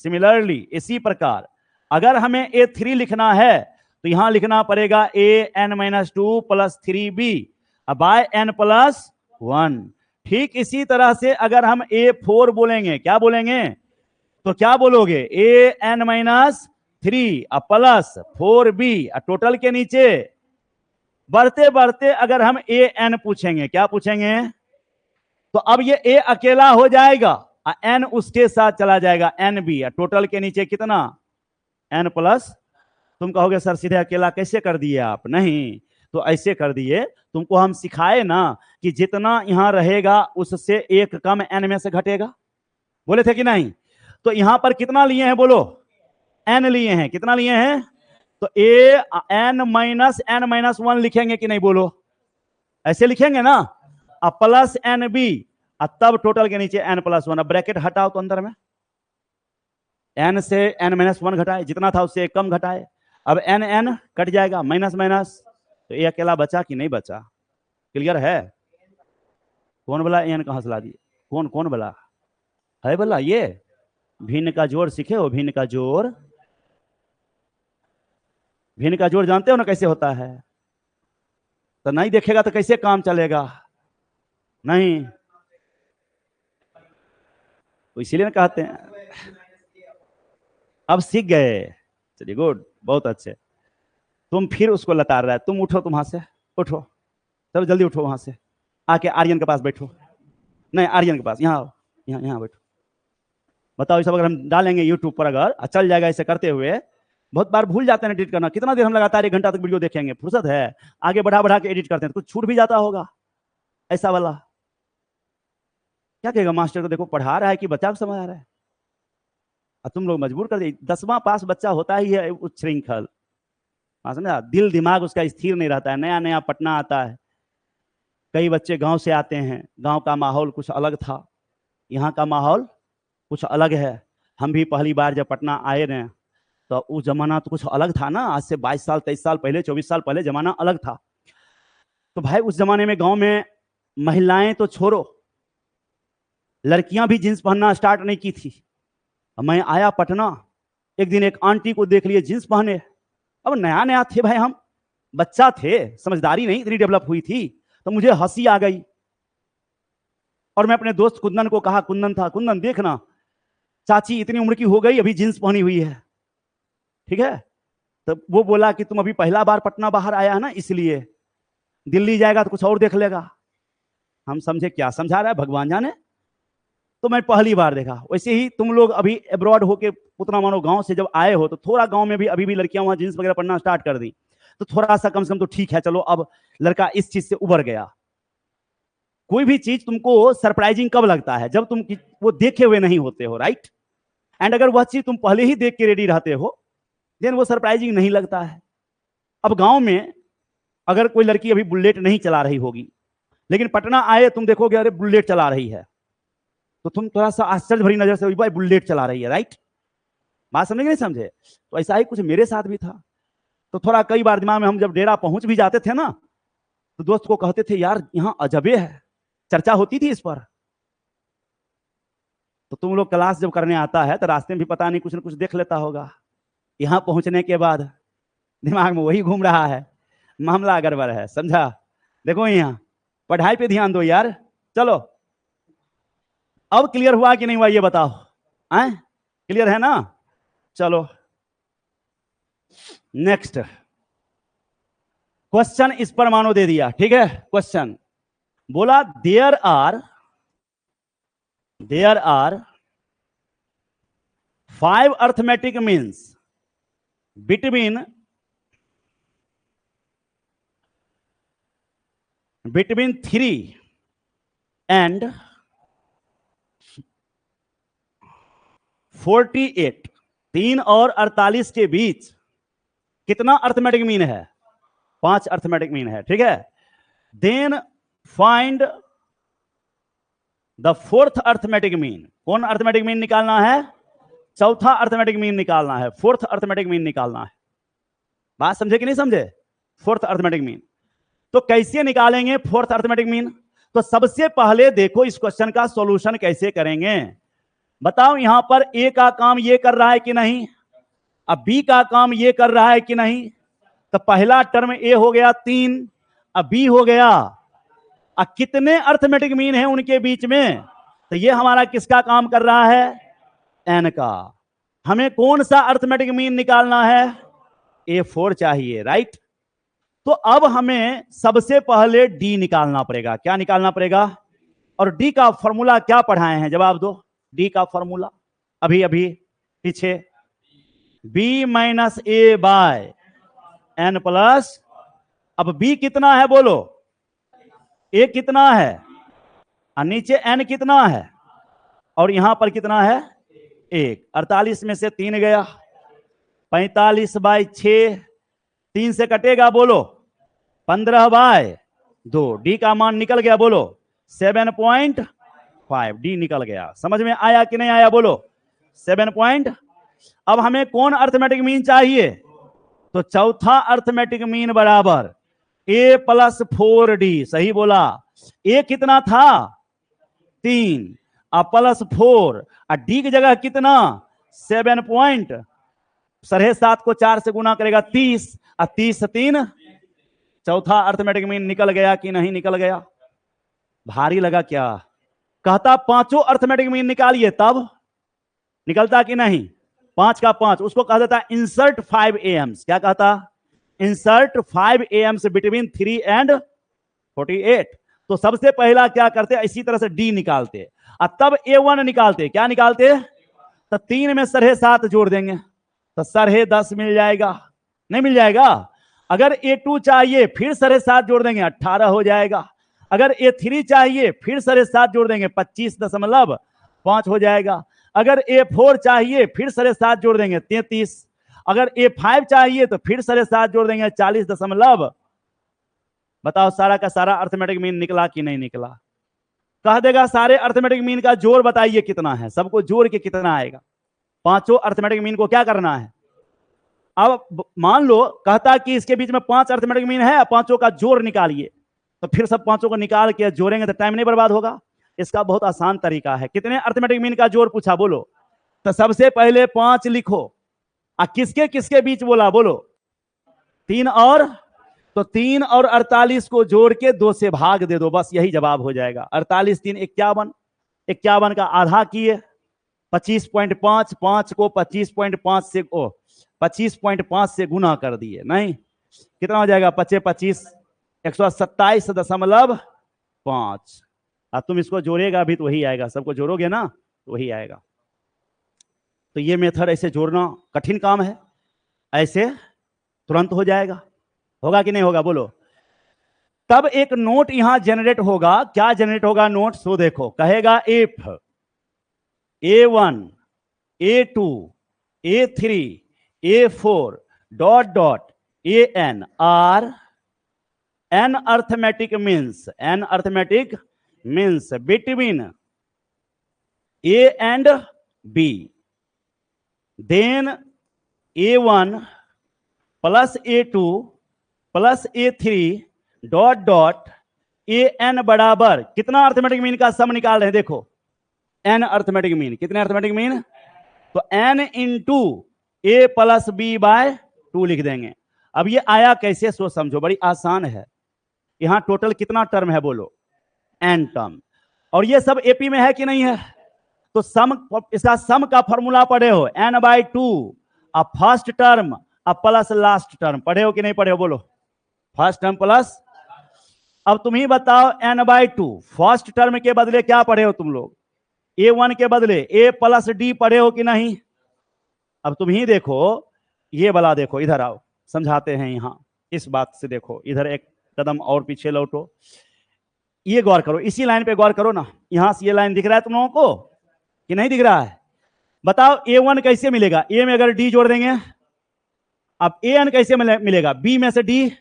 सिमिलरली इसी प्रकार अगर हमें A3 लिखना है तो यहां लिखना पड़ेगा AN-2 plus 3B bye N plus 1। ठीक इसी तरह से अगर हम A4 बोलेंगे, क्या बोलेंगे? तो क्या बोलोगे? AN-3 प्लस 4B, टोटल के नीचे बढ़ते बढ़ते अगर हम AN पूछेंगे, क्या पूछेंगे? तो अब ये A अकेला हो जाएगा, N उसके साथ चला जाएगा, NB, टोटल के नीचे कितना? N plus. तुम कहोगे सर सीधे अकेला कैसे कर दिए आप? नहीं, तो ऐसे कर दिए, तुमको हम सिखाए ना कि जितना यहां रहेगा उससे 1 कम N में से घटेगा, बोले थे कि नहीं? तो यहां पर कितना लिए हैं बोलो? N लिए हैं। कितना लिए हैं? तो AN-1 लिखेंगे कि नहीं बोलो? ऐसे लिखेंगे ना, अब प्लस NB, तब टोटल के नीचे N प्लस 1। अब ब्रैकेट हटाओ तो अंदर में N से N-1 घटाए, जितना था उससे 1 कम घटाए, अब N कट जाएगा, माइनस माइनस, तो ये अकेला बचा कि नहीं बचा? क्लियर है? कौन बोला N कहां से ला दिए? कौन कौन बोला है? बोला ये भिन्न का जोड़ सीखे हो? भिन्न का जोड़, भिन्न का जोड़ जानते हो ना कैसे होता है? तो नहीं देखेगा तो कैसे काम चलेगा? नहीं, तो इसीलिए ना कहते हैं। अब सीख गए, चलिए गुड, बहुत अच्छे। तुम फिर उसको लतार रहा है, तुम उठो, तुम वहां से उठो, चलो जल्दी उठो, वहां से आके आर्यन के पास बैठो। नहीं, आर्यन के पास, यहाँ आओ, यहाँ यहाँ बैठो। बताओ ये सब अगर हम डालेंगे यूट्यूब पर, अगर चल जाएगा ऐसे करते हुए, बहुत बार भूल जाते हैं एडिट करना। कितना देर हम लगातार 1 घंटा तक वीडियो देखेंगे? फुर्सत है? आगे बढ़ा बढ़ा के एडिट करते हैं, कुछ छूट भी जाता होगा ऐसा वाला। क्या कहेगा मास्टर को? देखो पढ़ा रहा है कि बच्चा को समझ आ रहा है, और तुम लोग मजबूर कर दिए। 10वां पास बच्चा होता ही है उच्छृंखल, समझा? दिल दिमाग उसका स्थिर नहीं रहता है, नया नया पटना आता है। कई बच्चे गांव से आते हैं, गांव का माहौल कुछ अलग था, यहाँ का माहौल कुछ अलग है। हम भी पहली बार जब पटना आए रहे तो उस जमाना तो कुछ अलग था ना, आज से 22 साल 23 साल पहले, 24 साल पहले जमाना अलग था। तो भाई उस जमाने में गांव में महिलाएं तो छोड़ो, लड़कियां भी जींस पहनना स्टार्ट नहीं की थी। मैं आया पटना, एक दिन एक आंटी को देख लिए जींस पहने। अब नया नया थे भाई, हम बच्चा थे, समझदारी नहीं इतनी डेवलप हुई थी, तो मुझे हंसी आ गई। और मैं अपने दोस्त कुंदन को कहा, कुंदन था, कुंदन देखना चाची इतनी उम्र की हो गई अभी जींस पहनी हुई है, ठीक है? तो वो बोला कि तुम अभी पहला बार पटना बाहर आया है ना, इसलिए, दिल्ली जाएगा तो कुछ और देख लेगा। हम समझे क्या समझा रहा है भगवान जाने। तो मैं पहली बार देखा। वैसे ही तुम लोग अभी अब्रॉड होके उतना मानो गांव से जब आए हो, तो थोड़ा गांव में भी अभी भी लड़कियां वहां जींस वगैरह पहनना स्टार्ट कर दी, तो थोड़ा सा कम से कम तो ठीक है, चलो अब लड़का इस चीज से उबर गया। कोई भी चीज तुमको सरप्राइजिंग कब लगता है? जब तुम वो देखे हुए नहीं होते हो, राइट? एंड अगर वह चीज तुम पहले ही देख के रेडी रहते हो, देन वो सरप्राइजिंग नहीं लगता है। अब गांव में अगर कोई लड़की अभी बुलेट नहीं चला रही होगी, लेकिन पटना आए तुम देखोगे अरे बुलेट चला रही है, तो तुम थोड़ा सा आश्चर्य भरी नजर से, भाई बुलेट चला रही है, राइट? बात समझे नहीं समझे? तो ऐसा ही कुछ मेरे साथ भी था। तो थोड़ा कई बार दिमाग में, हम जब डेरा पहुंच भी जाते थे ना, तो दोस्त को कहते थे यार यहाँ अजबे है, चर्चा होती थी इस पर। तो तुम लोग क्लास जब करने आता है तो रास्ते में भी पता नहीं कुछ ना कुछ देख लेता होगा। यहाँ पहुंचने के बाद दिमाग में वही घूम रहा है, मामला गड़बड़ है, समझा? देखो यहाँ पढ़ाई पे ध्यान दो यार। चलो अब क्लियर हुआ कि नहीं हुआ ये बताओ? आए क्लियर है ना? चलो नेक्स्ट क्वेश्चन इस पर मानो दे दिया, ठीक है? क्वेश्चन बोला there are 5 arithmetic means between between 3 and 48, 3 और 48 के बीच कितना अर्थमेटिक मीन है? 5 अर्थमेटिक मीन है, ठीक है। Then find the fourth arithmetic mean. कौन अर्थमेटिक मीन निकालना है? चौथा अर्थमेटिक मीन निकालना है, फोर्थ अर्थमेटिक मीन निकालना है। बात समझे कि नहीं समझे? फोर्थ अर्थमेटिक मीन तो कैसे निकालेंगे फोर्थ अर्थमेटिक मीन? तो सबसे पहले देखो इस क्वेश्चन का सॉल्यूशन कैसे करेंगे। बताओ यहां पर ए का काम ये कर रहा है कि नहीं, अब बी का काम ये कर रहा है कि नहीं। तो पहला टर्म ए हो गया 3, अब बी हो गया, अब कितने अर्थमेटिक मीन है उनके बीच में? तो ये हमारा किसका काम कर रहा है? एन का। हमें कौन सा अर्थमेटिक मीन निकालना है? A4 चाहिए, राइट। तो अब हमें सबसे पहले डी निकालना पड़ेगा। क्या निकालना पड़ेगा? और डी का फॉर्मूला क्या पढ़ाए हैं? जवाब दो। डी का फॉर्मूला अभी अभी पीछे, B minus A bye N plus, अब बी कितना है बोलो? ए कितना है और नीचे एन कितना है और यहां पर कितना है? 1। 48 में से 3 गया, 45/6, 3 से कटेगा बोलो 15/2। डी का मान निकल गया बोलो 7.5। डी निकल गया। समझ में आया कि नहीं आया बोलो? 7 अब हमें कौन अर्थमेटिक मीन चाहिए? तो चौथा अर्थमेटिक मीन बराबर ए प्लस 4डी। सही बोला। ए कितना था? 3 और प्लस 4 और डी की जगह कितना? 7 7.5 को 4 से गुना करेगा 30 और 30 3। चौथा अर्थमेटिक मीन निकल गया कि नहीं निकल गया? भारी लगा क्या? कहता पांचों अर्थमेटिक मीन निकालिए तब निकलता कि नहीं? 5 का 5 उसको कहा जाता है इंसर्ट 5 AMs। क्या कहता? Insert 5 AMs between 3 and 48। तो सबसे पहला क्या करते? इसी तरह से डी निकालते और तब A1 निकालते। क्या निकालते? तो 3 में 7.5 जोड़ देंगे तो 10.5 मिल जाएगा। नहीं मिल जाएगा? अगर A2 चाहिए फिर 7.5 जोड़ देंगे 18 हो जाएगा। अगर A3 चाहिए फिर 7.5 जोड़ देंगे 25.5 हो जाएगा। अगर A4 चाहिए फिर 7.5 जोड़ देंगे 33। अगर A5 चाहिए तो फिर 7.5 जोड़ देंगे 40। बताओ सारा का सारा अर्थमेटिक मीन निकला कि नहीं निकला? कह देगा सारे अर्थमेटिक मीन का जोड़ बताइए कितना है, सबको जोड़ के कितना आएगा। पांचों अर्थमेटिक मीन को क्या करना है? अब मान लो कहता कि इसके बीच में 5 अर्थमेटिक मीन है, पांचों का जोड़ निकालिए। तो फिर सब पांचों को निकाल के जोड़ेंगे तो टाइम नहीं बर्बाद होगा। इसका बहुत आसान तरीका है। कितने अर्थमेटिक मीन का जोड़ पूछा बोलो? तो सबसे पहले 5 लिखो और किसके किसके बीच बोला बोलो? 3 और, तो 3 और 48 को जोड़ के 2 से भाग दे दो, बस यही जवाब हो जाएगा। 48 3 51, 51 का आधा किए 25.5, 5 को 25.5 से 25.5 से गुना कर दिए। नहीं कितना हो जाएगा? 25 127.5। अब तुम इसको जोड़ेगा भी तो वही आएगा, सबको जोड़ोगे ना तो वही आएगा। तो ये मेथड ऐसे जोड़ना कठिन काम है, ऐसे तुरंत हो जाएगा। होगा कि नहीं होगा बोलो? तब एक नोट यहां जनरेट होगा। क्या जनरेट होगा नोट? सो देखो कहेगा if A1 A2 A3 A4 dot AN are n arithmetic means between A and B, then A1 plus A2 plus A3 dot AN बराबर कितना अर्थमेटिक मीन का सम निकाल रहे हैं? देखो n अर्थमेटिक मीन, कितने अर्थमेटिक मीन? तो n into A plus B by 2 लिख देंगे। अब ये आया कैसे सो समझो, बड़ी आसान है। यहां टोटल कितना टर्म है बोलो? n term. और ये सब एपी में है कि नहीं है? तो सम, इसका सम का फॉर्मूला पढ़े हो n/2 अब फर्स्ट टर्म अब प्लस लास्ट टर्म। पढ़े हो कि नहीं पढ़े हो बोलो? First term plus. अब तुम ही बताओ n/2 फर्स्ट टर्म के बदले क्या पढ़े हो तुम लोग? A1 के बदले A प्लस D पढ़े हो कि नहीं? अब तुम ही देखो, ये वाला देखो, इधर आओ समझाते हैं। यहां इस बात से देखो, इधर एक कदम और पीछे लौटो। ये गौर करो, इसी लाइन पे गौर करो ना, यहां से ये लाइन दिख रहा है तुम लोगों को कि नहीं दिख रहा है? बताओ A1 कैसे मिलेगा? ए में अगर डी जोड़ देंगे, अब AN कैसे मिलेगा? बी में से डी,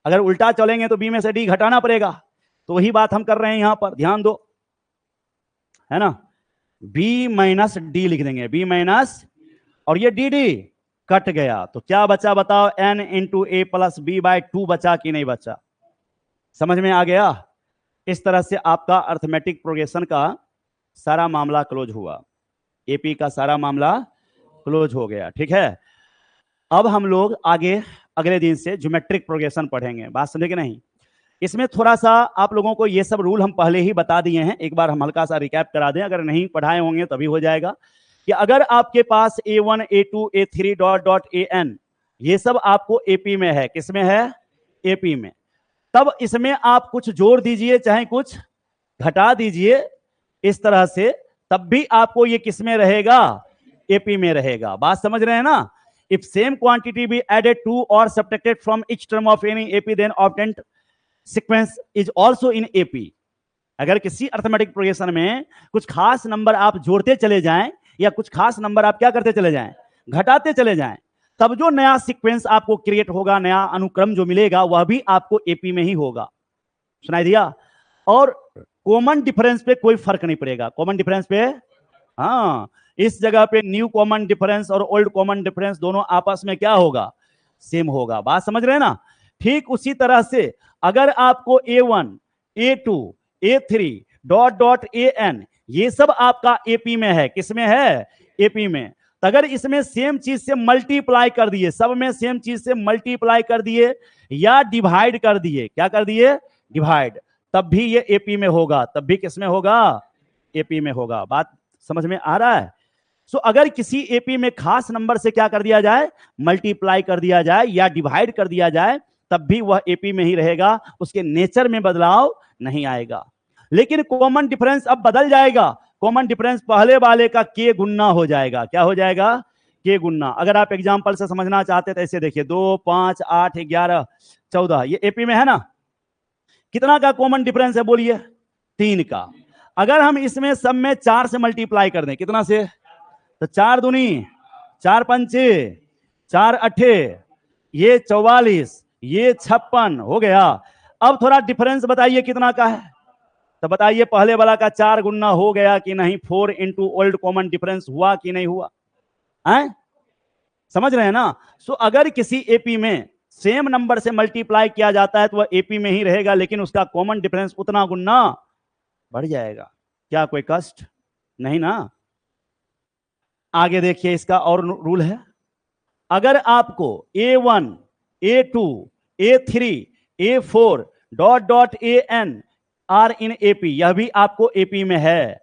अगर उल्टा चलेंगे तो बी में से डी घटाना पड़ेगा। तो वही बात हम कर रहे हैं यहां पर, ध्यान दो, है ना, बी माइनस डी लिख देंगे, बी माइनस, और ये डी डी कट गया, तो क्या बचा बताओ? n इंटू ए प्लस बी बाय 2 बचा कि नहीं बचा? समझ में आ गया? इस तरह से आपका अर्थमेटिक प्रोग्रेशन का सारा मामला क्लोज हुआ, एपी का सारा मामला क्लोज हो गया। ठीक है, अब हम लोग आगे अगले दिन से ज्योमेट्रिक प्रोग्रेशन पढ़ेंगे। बात समझे कि नहीं? इसमें थोड़ा सा आप लोगों को ये सब रूल हम पहले ही बता दिए हैं, एक बार हम हल्का सा रिकैप करा दें, अगर नहीं पढ़ाए होंगे तभी हो जाएगा। कि अगर आपके पास A1, A2, A3 dot dot AN ये सब आपको AP में है, किसमें है? AP में, तब इसमें आप कुछ जोड़ दीजिए चाहे कुछ घटा दीजिए इस तरह से, तब भी आपको ये किसमें रहेगा? AP में रहेगा। बात समझ रहे हैं ना? If same quantity be added to और subtracted from each term of any AP then obtained sequence is also in AP। अगर किसी अर्थमेटिक प्रोग्रेशन में कुछ खास नंबर आप जोड़ते चले जाएं या कुछ खास नंबर आप क्या करते चले जाएं? घटाते चले जाएं, तब जो नया सीक्वेंस आपको क्रिएट होगा, नया अनुक्रम जो मिलेगा, वह भी आपको AP में ही होगा। सुनाई दिया? और कॉमन डिफरेंस पे कोई फर्क नहीं पड़ेगा। कॉमन डिफरेंस पे, हाँ, इस जगह पे न्यू कॉमन डिफरेंस और ओल्ड कॉमन डिफरेंस दोनों आपस में क्या होगा? सेम होगा। बात समझ रहे हैं ना? ठीक उसी तरह से अगर आपको A1, A2, A3 dot dot AN ये सब आपका AP में है, किसमें है? AP में। तो अगर इसमें सेम चीज से मल्टीप्लाई कर दिए, सब में सेम चीज से मल्टीप्लाई कर दिए या डिवाइड कर दिए, क्या कर दिए? डिवाइड, तब भी ये AP में होगा, तब भी किसमें होगा? AP में होगा। बात समझ में आ रहा है? सो अगर किसी AP में खास नंबर से क्या कर दिया जाए? मल्टीप्लाई कर दिया जाए या डिवाइड कर दिया जाए, तब भी वह AP में ही रहेगा, उसके नेचर में बदलाव नहीं आएगा। लेकिन कॉमन डिफरेंस अब बदल जाएगा। कॉमन डिफरेंस पहले वाले का K गुना हो जाएगा। क्या हो जाएगा? K गुना। अगर आप एग्जांपल से समझना चाहते हैं तो ऐसे देखिए, 2, 5, 8, 11, 14, ये AP में है ना? कितना का कॉमन डिफरेंस है बोलिए? 3 का। अगर हम इसमें सब में 4 से मल्टीप्लाई कर दें, कितना से? तो 4 दूनी 4 पंचे 4 अठे, ये 44, ये 56 हो गया। अब थोड़ा डिफरेंस बताइए कितना का है? तो बताइए पहले वाला का 4 गुना हो गया कि नहीं? 4 इंटू ओल्ड कॉमन डिफरेंस हुआ कि नहीं हुआ? हैं? समझ रहे हैं ना? सो अगर किसी AP में सेम नंबर से मल्टीप्लाई किया जाता है तो वह AP में ही रहेगा, लेकिन उसका कॉमन डिफरेंस उतना गुना बढ़ जाएगा। क्या कोई कष्ट नहीं ना? आगे देखिए, इसका और रूल है। अगर आपको A1, A2, A3, A4 dot dot AN are in AP, यह भी आपको AP में है,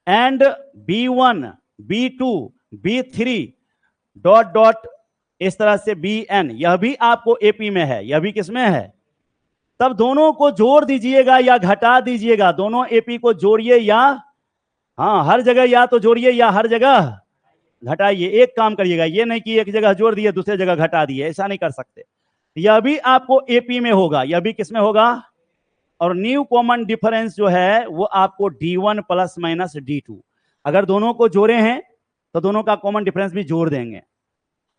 and B1, B2, B3 dot dot इस तरह से BN, यह भी आपको AP में है, यह भी किसमें है? तब दोनों को जोड़ दीजिएगा या घटा दीजिएगा, दोनों AP को जोड़िए या, हाँ, हर जगह या तो जोड़िए या हर जगह घटाइए। एक काम करिएगा, ये नहीं कि एक जगह जोड़ दिए दूसरे जगह घटा दिए, ऐसा नहीं कर सकते। यह भी आपको AP में होगा, यह भी किसमें होगा? और न्यू कॉमन डिफरेंस जो है वो आपको D1 प्लस माइनस D2। अगर दोनों को जोड़े हैं तो दोनों का कॉमन डिफरेंस भी जोड़ देंगे,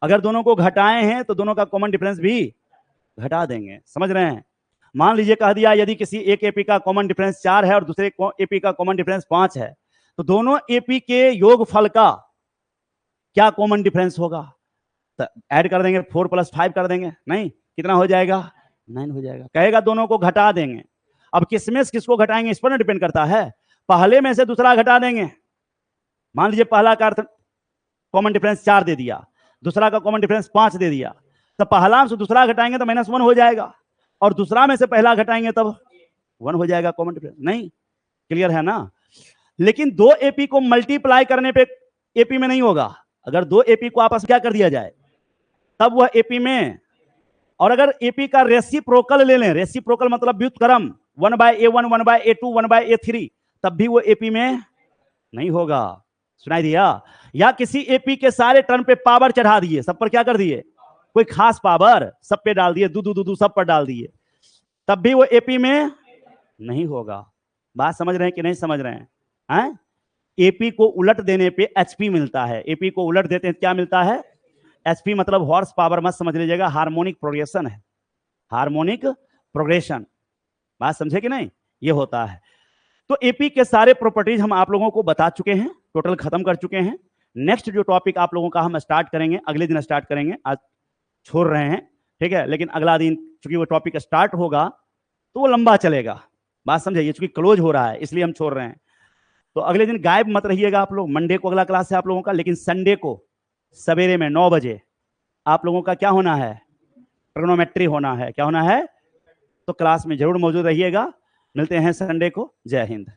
अगर दोनों को घटाए हैं तो दोनों का कॉमन डिफरेंस भी घटा देंगे। समझ रहे हैं? मान लीजिए कह दिया यदि किसी एक AP का कॉमन डिफरेंस 4 है और दूसरे AP का कॉमन डिफरेंस 5 है, तो दोनों AP के योगफल का क्या कॉमन डिफरेंस होगा? तो ऐड कर देंगे, 4 प्लस 5 कर देंगे, नहीं, कितना हो जाएगा? 9 हो जाएगा। कहेगा दोनों को घटा देंगे। अब किसमें से किसको घटाएंगे इस पर डिपेंड करता है। पहले में से दूसरा घटा देंगे। मान लीजिए पहला का कॉमन डिफरेंस 4 दे दिया, दूसरा का कॉमन डिफरेंस 5 दे दिया, तो पहला से दूसरा घटाएंगे तो -1 हो जाएगा, और दूसरा में से पहला घटाएंगे तब 1 हो जाएगा कॉमन डिफरेंस। नहीं, क्लियर है ना? लेकिन 2 AP को मल्टीप्लाई करने पे AP में नहीं होगा। अगर 2 AP को आपस में क्या कर दिया जाए तब वह AP में, और अगर AP का रेसिप्रोकल ले लें, रेसिप्रोकल मतलब व्युत्क्रम 1/A1, 1/A2, 1/A3, तब भी वो AP में नहीं होगा। सुनाई दिया? या किसी AP के सारे टर्म पे पावर चढ़ा दिए, सब पर क्या कर दिए? कोई खास पावर सब पे डाल दिए, दू सब पर डाल दिए, तब भी वो AP में नहीं होगा। बात समझ रहे हैं कि नहीं समझ रहे हैं? एपी को उलट देने पे एचपी मिलता है। एपी को उलट देते हैं क्या मिलता है? एचपी मतलब हॉर्स पावर मत समझ लीजिएगा, हार्मोनिक प्रोग्रेशन है, हार्मोनिक प्रोग्रेशन। बात समझे कि नहीं? ये होता है। तो एपी के सारे प्रॉपर्टीज हम आप लोगों को बता चुके हैं, टोटल खत्म कर चुके हैं। नेक्स्ट जो टॉपिक आप लोगों का हम स्टार्ट करेंगे, अगले दिन स्टार्ट करेंगे, आज छोड़ रहे हैं, ठीक है, लेकिन अगला दिन चूंकि वो टॉपिक स्टार्ट होगा तो वो लंबा चलेगा। बात समझे? ये चूंकि क्लोज हो रहा है इसलिए हम छोड़ रहे हैं। तो अगले दिन गायब मत रहिएगा आप लोग। मंडे को अगला क्लास है आप लोगों का, लेकिन संडे को सवेरे में 9 बजे आप लोगों का क्या होना है? ट्रिग्नोमेट्री होना है। क्या होना है? तो क्लास में जरूर मौजूद रहिएगा। मिलते हैं संडे को। जय हिंद।